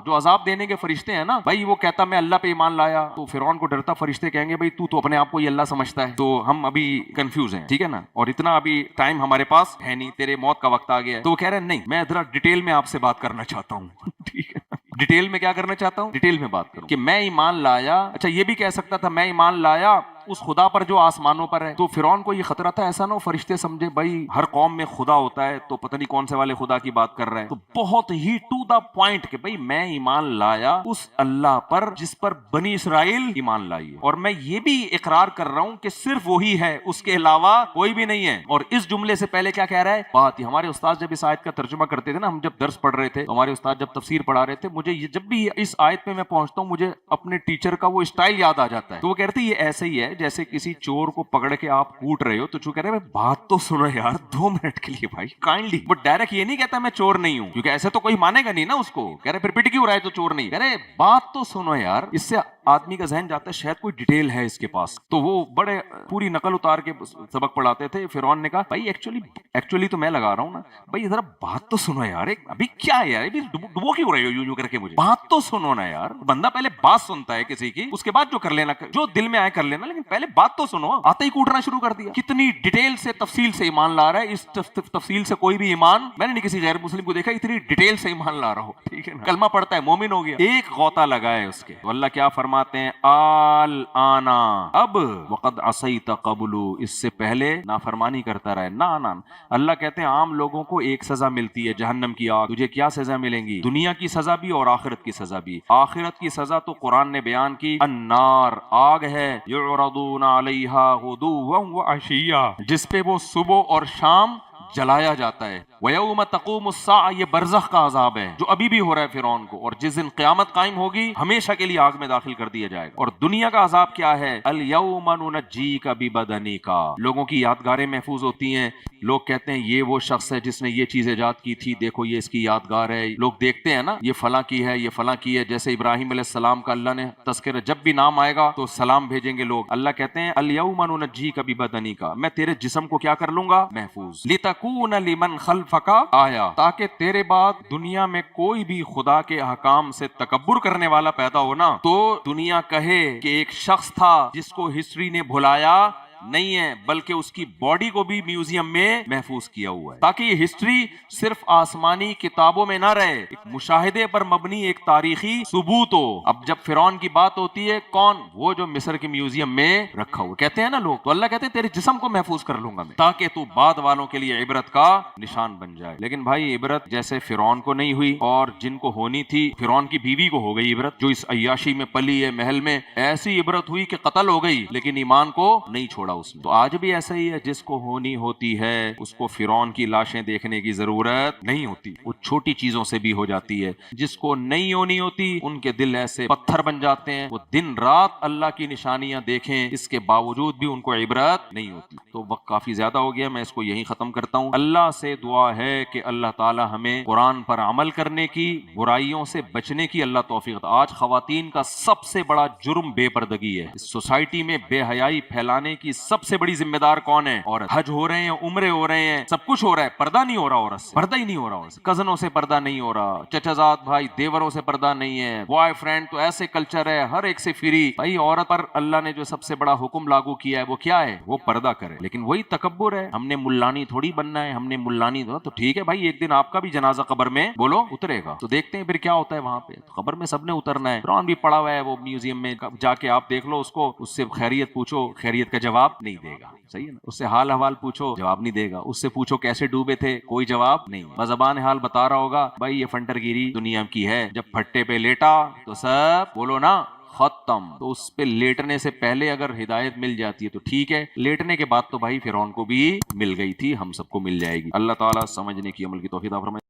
جو عذاب دینے کے فرشتے ہیں نا بھائی، وہ کہتا میں اللہ پہ ایمان لایا، تو فرعون کو ڈرتا، فرشتے کہیں گے بھائی تو اپنے آپ کو یہ اللہ سمجھتا ہے، تو ہم ابھی کنفیوز ہیں، ٹھیک ہے نا، اور اتنا ابھی ٹائم ہمارے پاس ہے نہیں، تیرے موت کا وقت آ گیا ہے. تو وہ کہہ رہے ہیں نہیں، میں ذرا ڈیٹیل میں آپ سے بات کرنا چاہتا ہوں. ٹھیک ہے، ڈیٹیل میں کیا کرنا چاہتا ہوں؟ ڈیٹیل میں بات کروں کہ میں ایمان لایا. اچھا یہ بھی کہہ سکتا تھا میں ایمان لایا اس خدا پر جو آسمانوں پر ہے. تو فرعون کو یہ خطرہ تھا ایسا نہ ہو فرشتے سمجھے بھائی ہر قوم میں خدا ہوتا ہے، تو پتہ نہیں کون سے والے خدا کی بات کر رہے ہیں. تو بہت ہی ٹو دا پوائنٹ کہ بھئی میں ایمان لایا اس اللہ پر جس پر بنی اسرائیل ایمان لائی ہے، اور میں یہ بھی اقرار کر رہا ہوں کہ صرف وہی ہے، اس کے علاوہ کوئی بھی نہیں ہے. اور اس جملے سے پہلے کیا کہہ رہا ہے؟ بات. ہمارے استاد جب اس آیت کا ترجمہ کرتے تھے نا، ہم جب درس پڑھ رہے تھے، ہمارے استاد جب تفسیر پڑھا رہے تھے، مجھے جب بھی اس آیت پہ میں پہنچتا ہوں، مجھے اپنے ٹیچر کا وہ اسٹائل یاد آ جاتا ہے. تو وہ کہتے ہیں یہ ایسے ہی ہے جیسے کسی چور کو پکڑ کے آپ کوٹ رہے ہو، تو چور کہہ رہے ہیں بات تو سنو یار 2 منٹ کے لیے بھائی کائنڈلی. وہ ڈائریکٹ یہ نہیں کہتا میں چور نہیں ہوں، کیونکہ ایسے تو کوئی مانے گا نہیں نا اس کو. کہہ رہے پھر پٹ کیوں رہا ہے تو چور نہیں. کہہ رہے بات تو سنو یار. اس سے آدمی کا ذہن جاتا ہے شاید کوئی ڈیٹیل ہے اس کے پاس. تو وہ بڑے پوری نقل اتار کے سبق پڑھاتے تھے. فرعون نے کہا بھائی ایکچولی تو میں لگا رہا ہوں نا بھائی، ذرا بات تو سنو یار. ابھی کیا ہے یار، ابھی ڈبو کیوں رہے ہو یوں کر کے؟ مجھے بات تو سنو نا یار. بندہ پہلے بات سنتا ہے کسی کی، اس کے بعد جو کر لینا، جو دل میں آئے کر لینا، لیکن پہلے بات تو سنو. آتے ہی کوٹنا شروع کر دیا. کتنی ڈیٹیل سے تفصیل سے ایمان لا رہا ہے. اس تفصیل سے کوئی بھی ایمان، میں نے نہیں کسی غیر مسلم کو دیکھا اتنی ڈیٹیل سے ایمان لا رہا ہو. ٹھیک ہے نا، کلمہ پڑھتا ہے مومن ہو گیا. ایک غوطہ لگا ہے اس کے. تو اللہ کیا فرماتے ہیں؟ آنا، اب وقد عصیت قبل، اس سے پہلے نافرمانی کرتا رہے. نا اللہ کہتے ہیں عام لوگوں کو ایک سزا ملتی ہے، جہنم کی آگ. تجھے کیا سزا ملیں گی؟ دنیا کی سزا بھی اور آخرت کی سزا بھی. آخرت کی سزا تو قرآن نے بیان کی، النار، آگ ہے، یعرضون علیہا غدوا وعشیا، جس پہ وہ صبح اور شام جلایا جاتا ہے. وَيَوْمَ تَقُومُ السَّاعَةُ، یہ برزخ کا عذاب ہے جو ابھی بھی ہو رہا ہے فرعون کو. اور جس دن قیامت قائم ہوگی ہمیشہ کے لیے آگ میں داخل کر دیا جائے گا. اور دنیا کا عذاب کیا ہے؟ الْيَوْمَ نُنَجِّيكَ بِبَدَنِكَ، لوگوں کی یادگاریں محفوظ ہوتی ہیں. لوگ کہتے ہیں یہ وہ شخص ہے جس نے یہ چیز ایجاد کی تھی، دیکھو یہ اس کی یادگار ہے. لوگ دیکھتے ہیں نا یہ فلاں کی ہے، یہ فلاں کی ہے. جیسے ابراہیم علیہ السلام کا اللہ نے تذکرہ، جب بھی نام آئے گا تو سلام بھیجیں گے لوگ. اللہ کہتے ہیں الْيَوْمَ نُنَجِّيكَ بِبَدَنِكَ، میں تیرے جسم کو کیا کر لوں گا؟ محفوظ. لِتَكُونَ لِمَنْ خَلْفَكَ آیا، تاکہ تیرے بعد دنیا میں کوئی بھی خدا کے احکام سے تکبر کرنے والا پیدا ہونا تو دنیا کہے کہ ایک شخص تھا جس کو ہسٹری نے بھلایا نہیں ہے بلکہ اس کی باڈی کو بھی میوزیم میں محفوظ کیا ہوا ہے، تاکہ یہ ہسٹری صرف آسمانی کتابوں میں نہ رہے، ایک مشاہدے پر مبنی ایک تاریخی ثبوت ہو۔ اب جب فرعون کی بات ہوتی ہے، کون؟ وہ جو مصر کے میوزیم میں رکھا ہوا، کہتے ہیں نا لوگ، تو اللہ کہتے ہیں تیرے جسم کو محفوظ کر لوں گا میں، تاکہ تو بعد والوں کے لیے عبرت کا نشان بن جائے۔ لیکن بھائی عبرت جیسے فرعون کو نہیں ہوئی اور جن کو ہونی تھی، فرعون کی بیوی کو ہو گئی عبرت، جو اس عیاشی میں پلی ہے محل میں، ایسی عبرت ہوئی کہ قتل ہو گئی لیکن ایمان کو نہیں چھوڑا اس نے۔ تو آج بھی ایسا ہی ہے، جس کو ہونی ہوتی ہے اس کو فرعون کی لاشیں دیکھنے کی ضرورت نہیں ہوتی، وہ چھوٹی چیزوں سے بھی ہو جاتی ہے۔ جس کو نہیں ہونی ہوتی ان کے دل ایسے پتھر بن جاتے ہیں، وہ دن رات اللہ کی نشانیاں دیکھیں، اس کے باوجود بھی ان کو عبرت نہیں ہوتی۔ تو وقت کافی زیادہ ہو گیا، میں اس کو یہیں ختم کرتا ہوں۔ اللہ سے دعا ہے کہ اللہ تعالی ہمیں قرآن پر عمل کرنے کی، برائیوں سے بچنے کی اللہ توفیق دے۔ آج خواتین کا سب سے بڑا جرم بے پردگی ہے۔ اس سوسائٹی میں بے حیائی پھیلانے کی سب سے بڑی ذمہ دار کون ہے؟ عورت۔ حج ہو رہے ہیں، عمرے ہو رہے ہیں، سب کچھ ہو رہا ہے، پردہ نہیں ہو رہا عورت سے، پردہ ہی نہیں ہو رہا عورت سے، کزنوں سے پردہ نہیں ہو رہا، چچا زاد بھائی دیوروں سے پردہ نہیں ہے، بوائے فرینڈ تو ایسے کلچر ہے ہر ایک سے فری۔ بھائی عورت پر اللہ نے جو سب سے بڑا حکم لاگو کیا ہے وہ کیا ہے؟ وہ پردہ کرے۔ لیکن وہی تکبر ہے، ہم نے ملانی تھوڑی بننا ہے، ہم نے ملانی تو ٹھیک ہے بھائی، ایک دن آپ کا بھی جنازہ قبر میں بولو اترے گا، تو دیکھتے ہیں پھر کیا ہوتا ہے وہاں پہ۔ تو قبر میں سب نے اترنا ہے۔ قرآن بھی پڑا ہوا ہے، وہ میوزیم میں جا کے آپ دیکھ لو اس کو، اس سے خیریت پوچھو، خیریت کا جواب نہیں دے گا، صحیح ہے نا؟ اس سے حال احوال پوچھو، جواب نہیں دے گا۔ اس سے پوچھو کیسے ڈوبے تھے، کوئی جواب نہیں۔ بزبان حال بتا رہا ہوگا بھائی یہ فنٹر گیری دنیا کی ہے، جب پھٹے پہ لیٹا تو سب بولو نا ختم۔ تو اس پہ لیٹنے سے پہلے اگر ہدایت مل جاتی ہے تو ٹھیک ہے، لیٹنے کے بعد تو بھائی فرعون کو بھی مل گئی تھی، ہم سب کو مل جائے گی۔ اللہ تعالیٰ سمجھنے کی، عمل کی توفیق عطا فرمائے۔